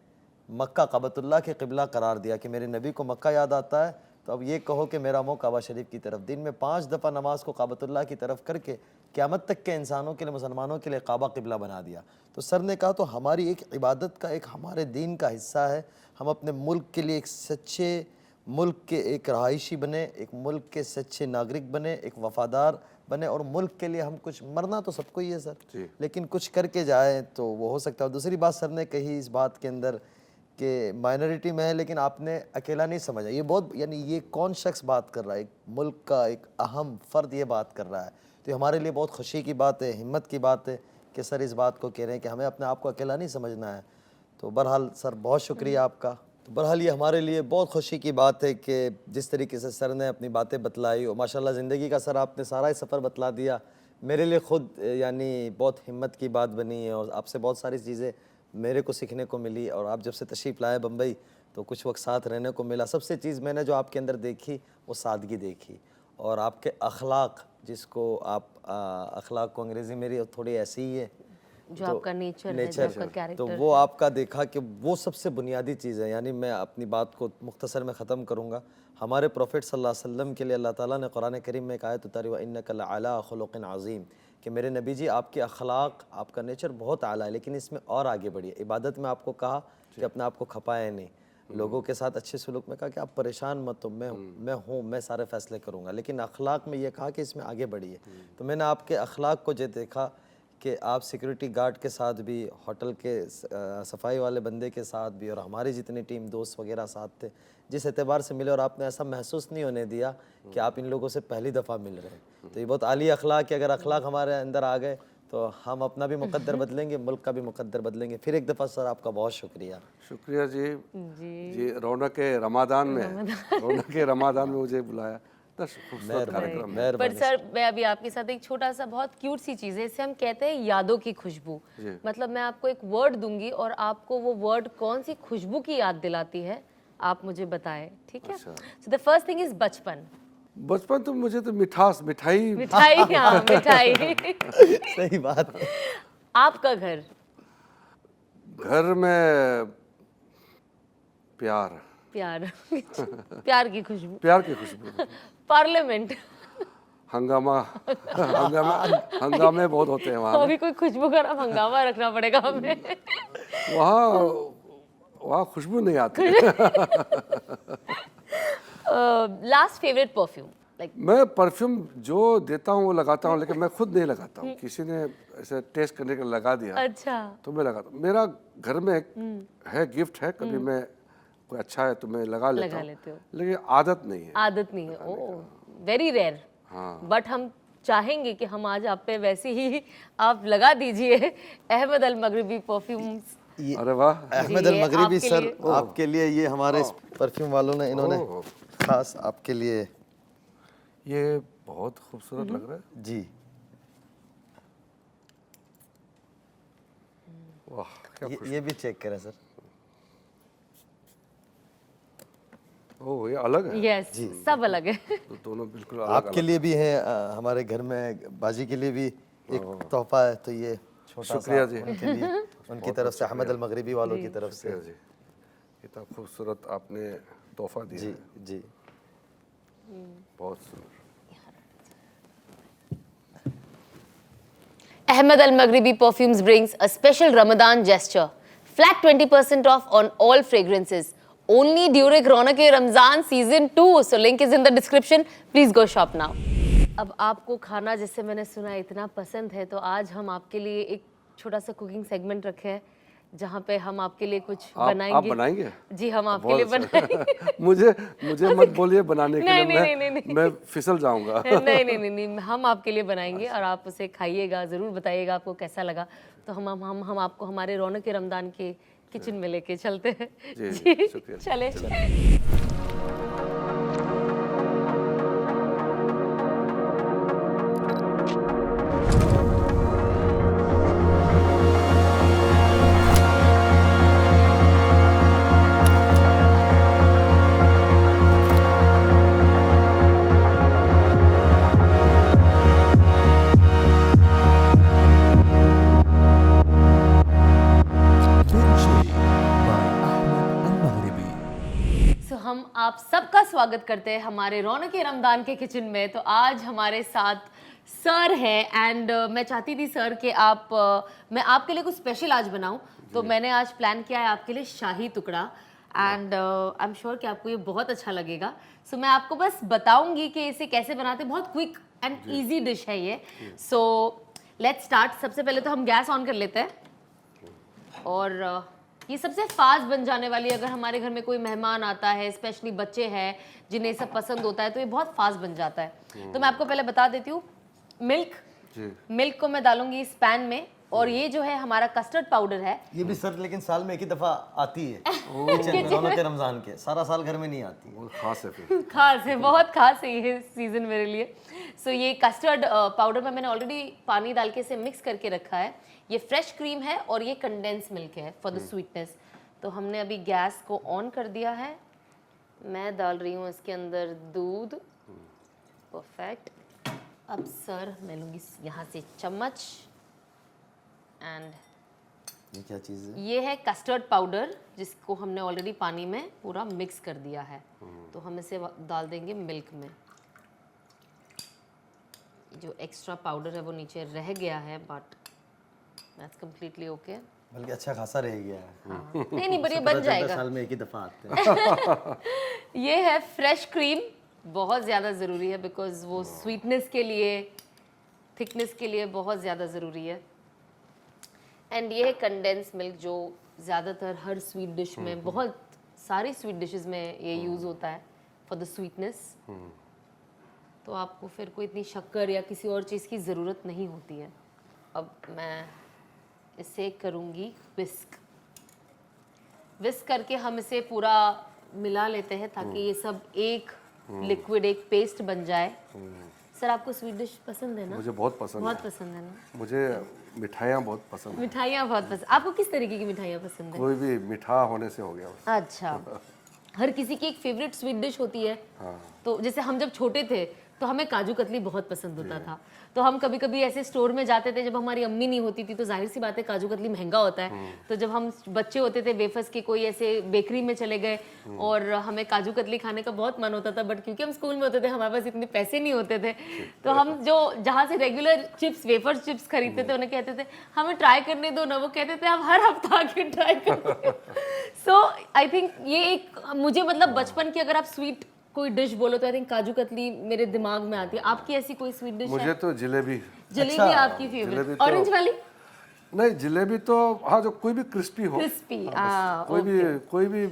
मक्का काबतुल्लाह के क़िबला करार दिया कि मेरे नबी को मक्का याद आता है तो अब ये कहो कि मेरा मुँह काबा शरीफ की तरफ। दिन में 5 दफ़ा नमाज को काबतुल्लाह की तरफ करके क़यामत तक के इंसानों के लिए, मुसलमानों के लिए काबा क़िबला बना दिया। तो सर ने कहा तो हमारी एक इबादत का, एक हमारे दीन का हिस्सा है, हम अपने मुल्क के लिए एक सच्चे मुल्क के एक रहायशी बने, एक मुल्क के सच्चे नागरिक बने, एक वफ़ादार बने। और मुल्क के लिए हम कुछ, मरना तो सबको ही है सर, लेकिन कुछ करके जाए तो वो हो सकता है। और दूसरी बात सर ने कही इस बात के अंदर कि माइनॉरिटी में है लेकिन आपने अकेला नहीं समझा। ये बहुत, यानी ये कौन शख्स बात कर रहा है, एक मुल्क का एक अहम फ़र्द ये बात कर रहा है। तो ये हमारे लिए बहुत खुशी की बात है, हिम्मत की बात है कि सर इस बात को कह रहे हैं कि हमें अपने आप को अकेला नहीं समझना है। तो बहरहाल सर बहुत शुक्रिया आपका। तो बहरहाल ये हमारे लिए बहुत खुशी की बात है कि जिस तरीके से सर ने अपनी बातें बतलाई, और माशाल्लाह ज़िंदगी का सर आपने सारा ही सफ़र बतला दिया। मेरे लिए ख़ुद यानी बहुत हिम्मत की बात बनी है और आपसे बहुत सारी चीज़ें मेरे को सीखने को मिली। और आप जब से तशरीफ़ लाए बम्बई तो कुछ वक्त साथ रहने को मिला। सबसे चीज़ मैंने जो आपके अंदर देखी वो सादगी देखी, और आपके अखलाक, जिसको आप अखलाक को अंग्रेज़ी मेरी थोड़ी ऐसी ही है, जो आपका नेचर है, जो आपका कैरेक्टर तो वो आपका देखा कि वो सबसे बुनियादी चीज़ है। यानी मैं अपनी बात को मुख्तसर में ख़त्म करूँगा। हमारे प्रॉफिट सल्लल्लाहु अलैहि वसल्लम के लिए अल्लाह ताला ने कुरान करीम में एक आयत उतारी, व इन्नका लअला खुलुक़िन अज़ीम, कि मेरे नबी जी आपके अखलाक, आपका नेचर बहुत आला है, लेकिन इसमें और आगे बढ़िए। इबादत में आपको कहा कि अपने आप को खपाए नहीं, लोगों के साथ अच्छे सलूक में कहा कि आप परेशान मत हो, मैं सारे फैसले करूँगा, लेकिन अखलाक में ये कहा कि इसमें आगे बढ़िए। तो मैंने आपके अखलाक को जो देखा कि आप सिक्योरिटी गार्ड के साथ भी, होटल के सफाई वाले बंदे के साथ भी, और हमारी जितनी टीम दोस्त वगैरह साथ थे, जिस एतबार से मिले, और आपने ऐसा महसूस नहीं होने दिया कि आप इन लोगों से पहली दफ़ा मिल रहे हैं। तो ये बहुत आली अखलाक है। अगर अखलाक हमारे अंदर आ गए तो हम अपना भी मुकद्दर बदलेंगे, मुल्क का भी मुकद्दर बदलेंगे। फिर एक दफ़ा सर आपका बहुत शुक्रिया। शुक्रिया जी। जी रौनक रमादान में, रौनक रमादान में मुझे बुलाया, दस खूबसूरत कार्यक्रम है। पर सर मैं अभी आपके साथ एक छोटा सा बहुत क्यूट सी चीज़ है, इसे हम कहते हैं यादों की खुशबू। मतलब मैं आपको एक वर्ड दूंगी और आपको वो वर्ड कौन सी खुशबू की याद दिलाती है आप मुझे बताएं, ठीक है? So the first thing is बचपन। बचपन तो मुझे तो मिठास, मिठाई मिठाई, हाँ मिठाई। सही बात है। आपका घर? घर में प्यार, प्यार। प्यार की खुशबू। प्यार की खुशबू। पार्लियामेंट? हंगामा, हंगामे बहुत होते हैं वहाँ। अभी कोई खुशबू का हंगामा रखना पड़ेगा हमें। वहाँ खुशबू नहीं आती। Last favourite perfume? मैं परफ्यूम जो देता हूँ वो लगाता हूँ, लेकिन मैं खुद नहीं लगाता हूँ। किसी ने ऐसे टेस्ट करने के लिए लगा दिया, अच्छा, तो मैं लगाता हूँ। मेरा घर में एक है, गिफ्ट है, कभी मैं कोई अच्छा है तो मैं लगा लेता हूँ, लेकिन आदत नहीं है। आदत नहीं है। ओह, वेरी रेयर। हाँ। बट हम चाहेंगे कि हम आज आप पे वैसे ही आप लगा दीजिए अहमद अल मगरिबी परफ्यूम्स। अरे वाह, अहमद अल मगरिबी सर, आपके लिए ये हमारे इस परफ्यूम वालों ने, इन्होंने खास आपके लिए। ये बहुत खूबसूरत लग रहा है जी। वाह, क्या ये भी चेक करें सर। ओह, ये अलग है। यस, सब अलग है। तो दोनों बिल्कुल अलग आपके लिए भी है, हमारे घर में बाजी के लिए भी एक तोहफा है, तो ये छोटा शुक्रिया सा जी। उनके लिए, उनकी तरफ से, अहमद अल मगरिबी वालों की तरफ से। जी, इतना खूबसूरत आपने तोहफा दिया जी है। जी। बहुत सुंदर। Ahmed Al Maghribi Perfumes brings a special Ramadan gesture. Flat 20% off on all fragrances. Only during Ronak Ramzan Season 2. So link is in the description. Please go shop now. अब आपको खाना, जैसे मैंने सुना, इतना पसंद है, तो आज हम आपके लिए एक छोटा सा कुकिंग सेगमेंट रखे हैं जहाँ पे हम आपके लिए कुछ बनाएंगे। आप बनाएंगे? जी, हम आपके लिए बनाएंगे। मुझे मत बोलिए बनाने के लिए, नहीं। मैं फिसल जाऊंगा। नहीं, हम आपके लिए बनाएंगे और आप उसे खाइएगा, ज़रूर बताइएगा आपको कैसा लगा। तो हम आपको हमारे रौनक रमज़ान के किचन में लेके चलते हैं। जी, शुक्रिया। चले। हम आप सबका स्वागत करते हैं हमारे रौनक रमज़ान के किचन में। तो आज हमारे साथ सर हैं एंड मैं चाहती थी सर कि मैं आपके लिए कुछ स्पेशल आज बनाऊं, तो मैंने आज प्लान किया है आपके लिए शाही टुकड़ा एंड आई एम श्योर कि आपको ये बहुत अच्छा लगेगा। सो मैं आपको बस बताऊंगी कि इसे कैसे बनाते हैं। बहुत क्विक एंड ईजी डिश है ये। So let's start. सबसे पहले तो हम गैस ऑन कर लेते हैं और ये सबसे फास्ट बन जाने वाली, अगर हमारे घर में कोई मेहमान आता है, स्पेशली बच्चे हैं जिन्हें सब पसंद होता है, तो ये बहुत फास्ट बन जाता है। तो मैं आपको पहले बता देती हूँ, मिल्क को मैं डालूंगी इस पैन में, और ये जो है हमारा कस्टर्ड पाउडर है। ये भी सर लेकिन साल में एक ही दफा आती है रौनक रमजान के, सारा साल घर में नहीं आती। वो खास है फिर। खास है, बहुत खास है ये सीजन मेरे लिए। सो ये कस्टर्ड पाउडर में मैंने ऑलरेडी पानी डाल के इसे मिक्स करके रखा है। ये फ्रेश क्रीम है और ये कंडेंस मिल्क है फॉर द स्वीटनेस। तो हमने अभी गैस को ऑन कर दिया है। मैं डाल रही हूँ इसके अंदर दूध परफेक्ट। अब सर मैं लूँगी यहाँ से चम्मच एंड ये क्या चीज़ है? ये है कस्टर्ड पाउडर जिसको हमने ऑलरेडी पानी में पूरा मिक्स कर दिया है। तो हम इसे डाल देंगे मिल्क में। जो एक्स्ट्रा पाउडर है वो नीचे रह गया है बट दैट्स कम्प्लीटली ओके। बल्कि अच्छा खासा रह गया है। नहीं नहीं बढ़िया पता बन चलता जाएगा। साल में एक ही दफ़ा आते हैं। ये है फ्रेश क्रीम, बहुत ज़्यादा ज़रूरी है बिकॉज वो स्वीटनेस के लिए, थिकनेस के लिए बहुत ज़्यादा ज़रूरी है। एंड ये है कंडेंस मिल्क जो ज़्यादातर हर स्वीट डिश में, बहुत सारी स्वीट डिशेस में ये यूज़ होता है फॉर द स्वीटनेस। तो आपको फिर कोई इतनी शक्कर या किसी और चीज़ की ज़रूरत नहीं होती है। अब मैं इसे करूँगी विस्क। विस्क करके हम इसे पूरा मिला लेते हैं ताकि ये सब एक लिक्विड, एक पेस्ट बन जाए। सर आपको स्वीट डिश पसंद है ना? मुझे बहुत पसंद बहुत है। पसंद है ना? मुझे मिठाइयाँ बहुत पसंद है। मिठाइयाँ बहुत पसंद। आपको किस तरीके की मिठाइयाँ पसंद है? कोई भी मीठा होने से हो गया बस। अच्छा, हर किसी की एक फेवरेट स्वीट डिश होती है। हाँ। तो जैसे हम जब छोटे थे तो हमें काजू कतली बहुत पसंद होता था। तो हम कभी कभी ऐसे स्टोर में जाते थे जब हमारी अम्मी नहीं होती थी, तो जाहिर सी बात है काजू कतली महंगा होता है। तो जब हम बच्चे होते थे, वेफर्स के कोई ऐसे बेकरी में चले गए और हमें काजू कतली खाने का बहुत मन होता था, बट क्योंकि हम स्कूल में होते थे हमारे पास इतने पैसे नहीं होते थे, तो हम जो जहाँ से रेगुलर चिप्स, वेफर चिप्स खरीदते थे, उन्हें कहते थे हमें ट्राई करने दो ना। वो कहते थे आप हर हफ्ता आके ट्राई करो। सो आई थिंक ये एक मुझे मतलब बचपन की अगर आप स्वीट कोई डिश बोलो तो आई थिंक काजू कतली मेरे दिमाग में आती है। आपकी ऐसी कोई स्वीट डिश है? मुझे तो जलेबी। जलेबी अच्छा, आपकी जलेबी फेवरेट? तो- ऑरेंज वाली? नहीं, जलेबी तो हाँ, जो कोई भी क्रिस्पी हो। क्रिस्पी, हाँ, बस कोई भी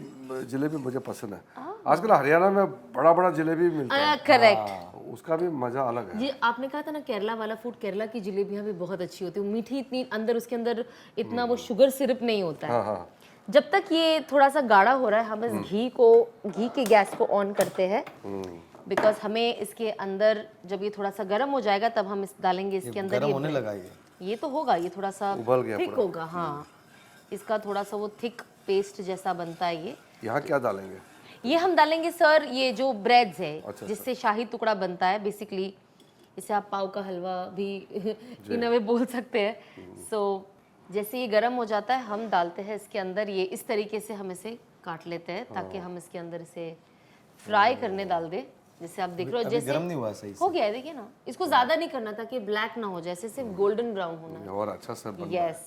जलेबी मुझे पसंद है। आजकल हरियाणा में बड़ा बड़ा जलेबी मिलता है, करेक्ट। उसका भी मजा अलग है। ये आपने कहा था ना केरला वाला फूड, केरला की जलेबियां भी बहुत अच्छी होती है। मीठी इतनी, अंदर उसके अंदर इतना वो शुगर सिरप नहीं होता है। हाँ हाँ। जब तक ये थोड़ा सा गाढ़ा हो रहा है हम इस घी के गैस को ऑन करते हैं बिकॉज हमें इसके अंदर जब ये थोड़ा सा गर्म हो जाएगा तब हम इस डालेंगे इसके अंदर गर्म ये होने bread। लगा ये। तो होगा, ये थोड़ा सा उबल गया थिक पूरा। होगा। हाँ, इसका थोड़ा सा वो थिक पेस्ट जैसा बनता है ये। यहाँ क्या डालेंगे? ये हम डालेंगे सर ये जो ब्रेड्स है अच्छा, जिससे शाही टुकड़ा बनता है बेसिकली, इसे आप पाव का हलवा भी इन वे बोल सकते हैं। सो जैसे ये गर्म हो जाता है हम डालते हैं इसके अंदर, ये इस तरीके से हम इसे काट लेते हैं ताकि हम इसके अंदर इसे फ्राई करने डाल दें। जैसे आप देख रहे हो अभी जैसे गर्म नहीं हुआ सही से। हो गया है, देखिए ना, इसको ज्यादा नहीं करना ताकि ब्लैक ना हो जाए, सिर्फ गोल्डन ब्राउन होना है। और अच्छा से बन यस,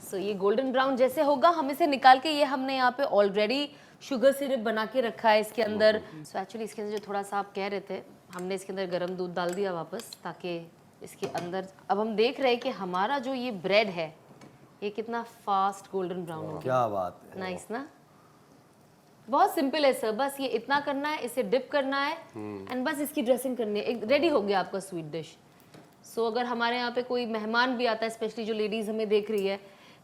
सो ये गोल्डन ब्राउन जैसे होगा हम इसे निकाल के, ये हमने यहाँ पे ऑलरेडी शुगर सिरप बना के रखा है इसके अंदर। सो एक्चुअली इसके अंदर जो थोड़ा सा आप कह रहे थे, हमने इसके अंदर गर्म दूध डाल दिया वापस ताकि इसके अंदर, अब हम देख रहे हैं कि हमारा जो ये ब्रेड है ये कितना फास्ट गोल्डन ब्राउन हो गया। क्या बात है। नाइस ना? बहुत सिंपल है सर, बस ये इतना करना है, इसे डिप करना है एंड बस इसकी ड्रेसिंग करनी है, एक रेडी हो गया आपका स्वीट डिश। सो अगर हमारे यहाँ पे कोई मेहमान भी आता है, स्पेशली जो लेडीज हमें देख रही है,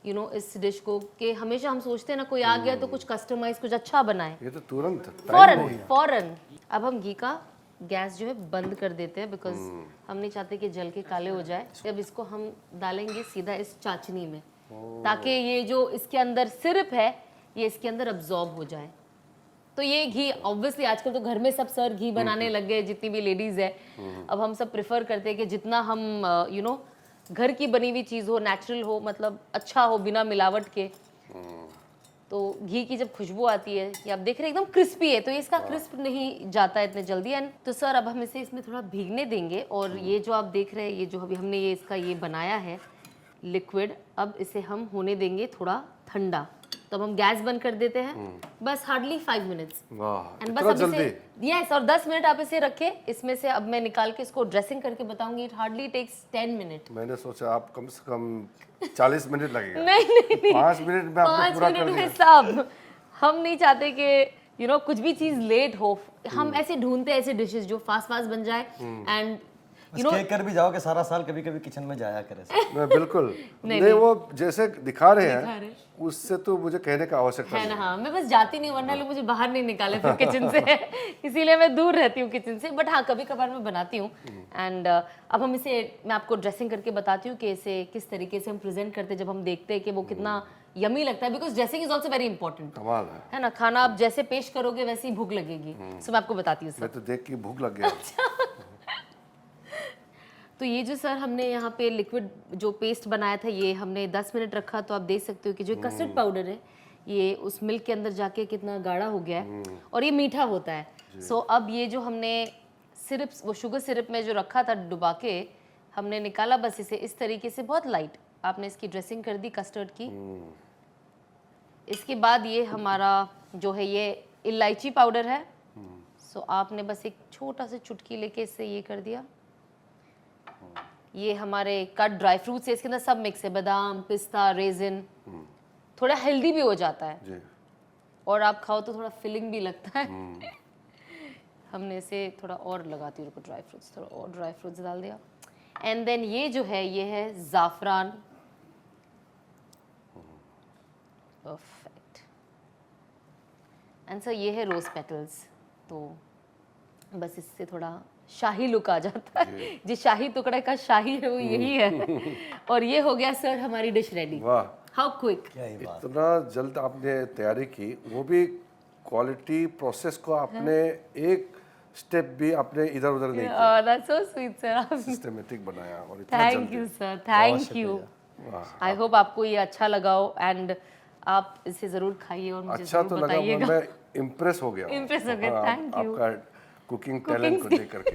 यू नो इस डिश को, कि हमेशा हम सोचते हैं ना कोई आ गया तो कुछ कस्टमाइज, कुछ अच्छा बनाए, ये तो तुरंत फौरन। अब हम घी का गैस जो है बंद कर देते हैं बिकॉज हम नहीं चाहते कि जल के काले हो जाए। अब इसको हम डालेंगे सीधा इस चाशनी में ताकि ये जो इसके अंदर सिरप है ये इसके अंदर अब्जॉर्ब हो जाए। तो ये घी ऑब्वियसली आजकल तो घर में सब सर घी बनाने लग गए, जितनी भी लेडीज है। अब हम सब प्रेफर करते हैं कि जितना हम यू नो घर की बनी हुई चीज़ हो, नेचुरल हो, मतलब अच्छा हो, बिना मिलावट के। तो घी की जब खुशबू आती है, ये आप देख रहे हैं एकदम क्रिस्पी है, तो ये इसका क्रिस्प नहीं जाता है इतने जल्दी। एंड तो सर अब हम इसे इसमें थोड़ा भीगने देंगे। और ये जो आप देख रहे हैं, ये जो अभी हमने ये इसका ये बनाया है लिक्विड, अब इसे हम होने देंगे थोड़ा ठंडा। तो अब हम गैस बंद कर देते हैं, बस हार्डली 5 मिनट्स। वाह, एंड बस इतना अब जल्दी? इसे यस, और 10 मिनट आप इसे रखें। इसमें से अब मैं निकाल के इसको ड्रेसिंग करके बताऊंगी। It hardly takes 10 minute. मैंने सोचा आप कम से कम 40 मिनट लगेगा। नहीं नहीं नहीं, 5 मिनट में आपने 5 पूरा कर मिनट में दिया। सब। हम नहीं चाहते कि यू नो कुछ भी चीज लेट हो। हम ऐसे ढूंढते हैं ऐसे डिशेस जो फास्ट फास्ट बन जाए एंड बस कह कर भी जाओ कि सारा साल कभी कभी किचन में जाया करे। मैं बिल्कुल नहीं, वो जैसे दिखा रहे हैं उससे तो मुझे कहने का आवश्यकता है नहीं। ना। हाँ, मैं बस जाती नहीं, वरना लोग मुझे बाहर नहीं निकाले फिर किचन से। इसीलिए मैं दूर रहती हूँ किचन से। बट हाँ, कभी कभार मैं बनाती हूँ। एंड अब हम इसे, मैं आपको ड्रेसिंग करके बताती हूँ कि इसे किस तरीके से हम प्रेजेंट करते हैं जब हम देखते हैं कि वो कितना यमी लगता है। Because dressing is also very important, कमाल है ना। खाना आप जैसे पेश करोगे वैसे ही भूख लगेगी। सो मैं आपको बताती हूँ मैं तो देख के भूख लग गया। तो ये जो सर हमने यहाँ पे लिक्विड जो पेस्ट बनाया था ये हमने 10 मिनट रखा, तो आप देख सकते हो कि जो कस्टर्ड पाउडर है ये उस मिल्क के अंदर जाके कितना गाढ़ा हो गया है और ये मीठा होता है। सो अब ये जो हमने सिरप, वो शुगर सिरप में जो रखा था डुबा के, हमने निकाला बस इसे इस तरीके से, बहुत लाइट आपने इसकी ड्रेसिंग कर दी कस्टर्ड की। इसके बाद ये हमारा जो है ये इलायची पाउडर है। सो आपने बस एक छोटा सा चुटकी लेके इससे ये कर दिया। ये हमारे कट ड्राई फ्रूट्स है, इसके अंदर सब मिक्स है, बादाम, पिस्ता, रेजिन, थोड़ा हेल्दी भी हो जाता है जी। और आप खाओ तो थोड़ा फिलिंग भी लगता है। हमने इसे थोड़ा और लगाती हूँ, ड्राई फ्रूट्स, थोड़ा और ड्राई फ्रूट्स डाल दिया। एंड देन ये जो है ये है ज़ाफ़रान। परफेक्ट। एंड सर ये है रोज़ पेटल्स। तो बस इससे थोड़ा शाही लुक आ जाता है। जो शाही टुकड़े का शाही है वो यही है। और ये हो गया सर हमारी डिश रेडी। वाह, हाउ क्विक। इतना जल्द आपने तैयारी की, वो भी क्वालिटी प्रोसेस को आपने एक स्टेप भी आपने इधर उधर नहीं किया, that's so sweet sir. Systematic बनाया और इतना थैंक जल्दी। You sir, thank you. I hope आपको ये अच्छा लगा हो एंड आप इसे जरूर खाइए और मुझे अच्छा जरूर तो लगा, बताइएगा। मैं इम्प्रेस हो गया हूँ। Impress हो गए, हाँ, thank you। आपका कुकिंग टैलेंट को से। देख करके।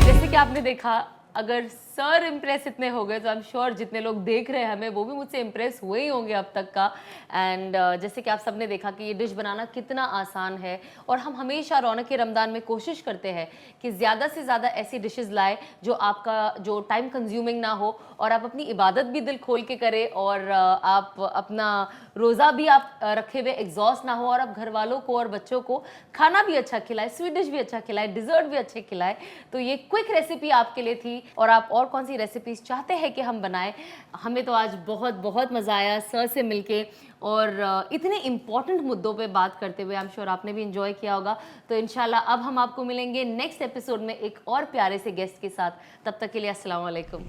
जैसे कि आपने देखा, अगर सर इम्प्रेस इतने हो गए तो आई एम श्योर जितने लोग देख रहे हैं हमें वो भी मुझसे इम्प्रेस हुए ही होंगे अब तक का। एंड जैसे कि आप सबने देखा कि ये डिश बनाना कितना आसान है और हम हमेशा रौनक रमज़ान में कोशिश करते हैं कि ज़्यादा से ज़्यादा ऐसी डिशेस लाए जो आपका जो टाइम कंज्यूमिंग ना हो और आप अपनी इबादत भी दिल खोल के करें और आप अपना रोज़ा भी आप रखे हुए एग्जॉस्ट ना हो और आप घर वालों को और बच्चों को खाना भी अच्छा खिलाए, स्वीट डिश भी अच्छा खिलाए, डिज़र्ट भी अच्छे खिलाए। तो ये क्विक रेसिपी आपके लिए थी। और आप और कौन सी रेसिपीज चाहते हैं कि हम बनाएं? हमें तो आज बहुत बहुत मज़ा आया सर से मिलके और इतने इम्पॉर्टेंट मुद्दों पे बात करते हुए। आई एम श्योर आपने भी इंजॉय किया होगा। तो इंशाल्लाह अब हम आपको मिलेंगे नेक्स्ट एपिसोड में एक और प्यारे से गेस्ट के साथ। तब तक के लिए अस्सलाम वालेकुम।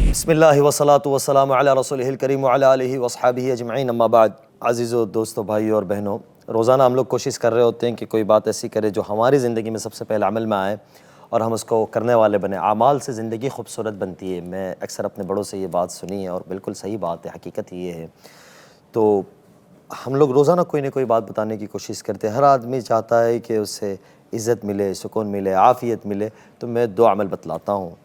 बिस्मिल्लाह वस्सलातु वस्सलामु अला रसूलिहिल करीम व अला आलिहि व अस्हाबिहि अजमईन, अम्मा बाद। अज़ीज़ों, दोस्तों, भाइयों और बहनों, रोज़ाना हम लोग कोशिश कर रहे होते हैं कि कोई बात ऐसी करे जो हमारी ज़िंदगी में सबसे पहले अमल में आए और हम उसको करने वाले बने। आमाल से ज़िंदगी खूबसूरत बनती है। मैं अक्सर अपने बड़ों से ये बात सुनी है और बिल्कुल सही बात है, हकीकत ये है। तो हम लोग रोज़ाना कोई ना कोई बात बताने की कोशिश करते हैं। हर आदमी चाहता है कि उससे इज़्ज़त मिले, सुकून मिले, आफ़ियत मिले। तो मैं 2 अमल बतलाता हूँ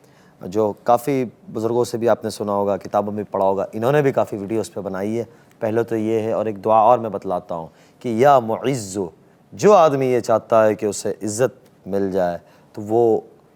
जो काफ़ी बुज़ुर्गों से भी आपने सुना होगा, किताबों में पढ़ा होगा, इन्होंने भी काफ़ी वीडियोस पे बनाई है। पहले तो ये है और एक दुआ और मैं बतलाता हूँ कि या मुइज़्ज़ु, जो आदमी ये चाहता है कि उसे इज़्ज़त मिल जाए तो वो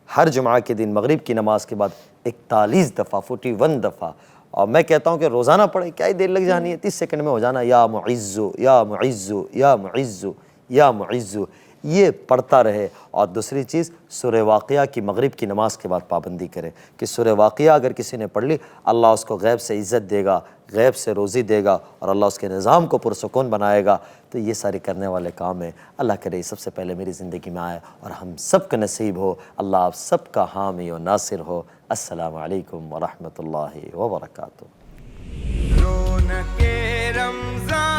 हर जुमा के दिन मगरिब की नमाज़ के बाद 41 दफ़ा 41 दफ़ा, और मैं कहता हूँ कि रोज़ाना पढ़े, क्या ही देर लग जानी है, 30 सेकंड में हो जाना। या मुइज़्ज़ु या मुइज़्ज़ु या मुइज़्ज़ु या मुइज़्ज़ु, ये पढ़ता रहे। और दूसरी चीज़, सूरह वाक़िया की मगरिब की नमाज़ के बाद पाबंदी करे कि सूरह वाक़िया अगर किसी ने पढ़ ली, अल्लाह उसको गैब से इज़्ज़त देगा, गैब से रोज़ी देगा और अल्लाह उसके निज़ाम को पुरसुकून बनाएगा। तो ये सारे करने वाले काम हैं। अल्लाह करे सबसे पहले मेरी ज़िंदगी में आए और हम सब का नसीब हो। अल्लाह आप सबका हामी और नासिर हो। अस्सलामु अलैकुम व रहमतुल्लाहि व बरकातुहू। रौनके रमज़ान।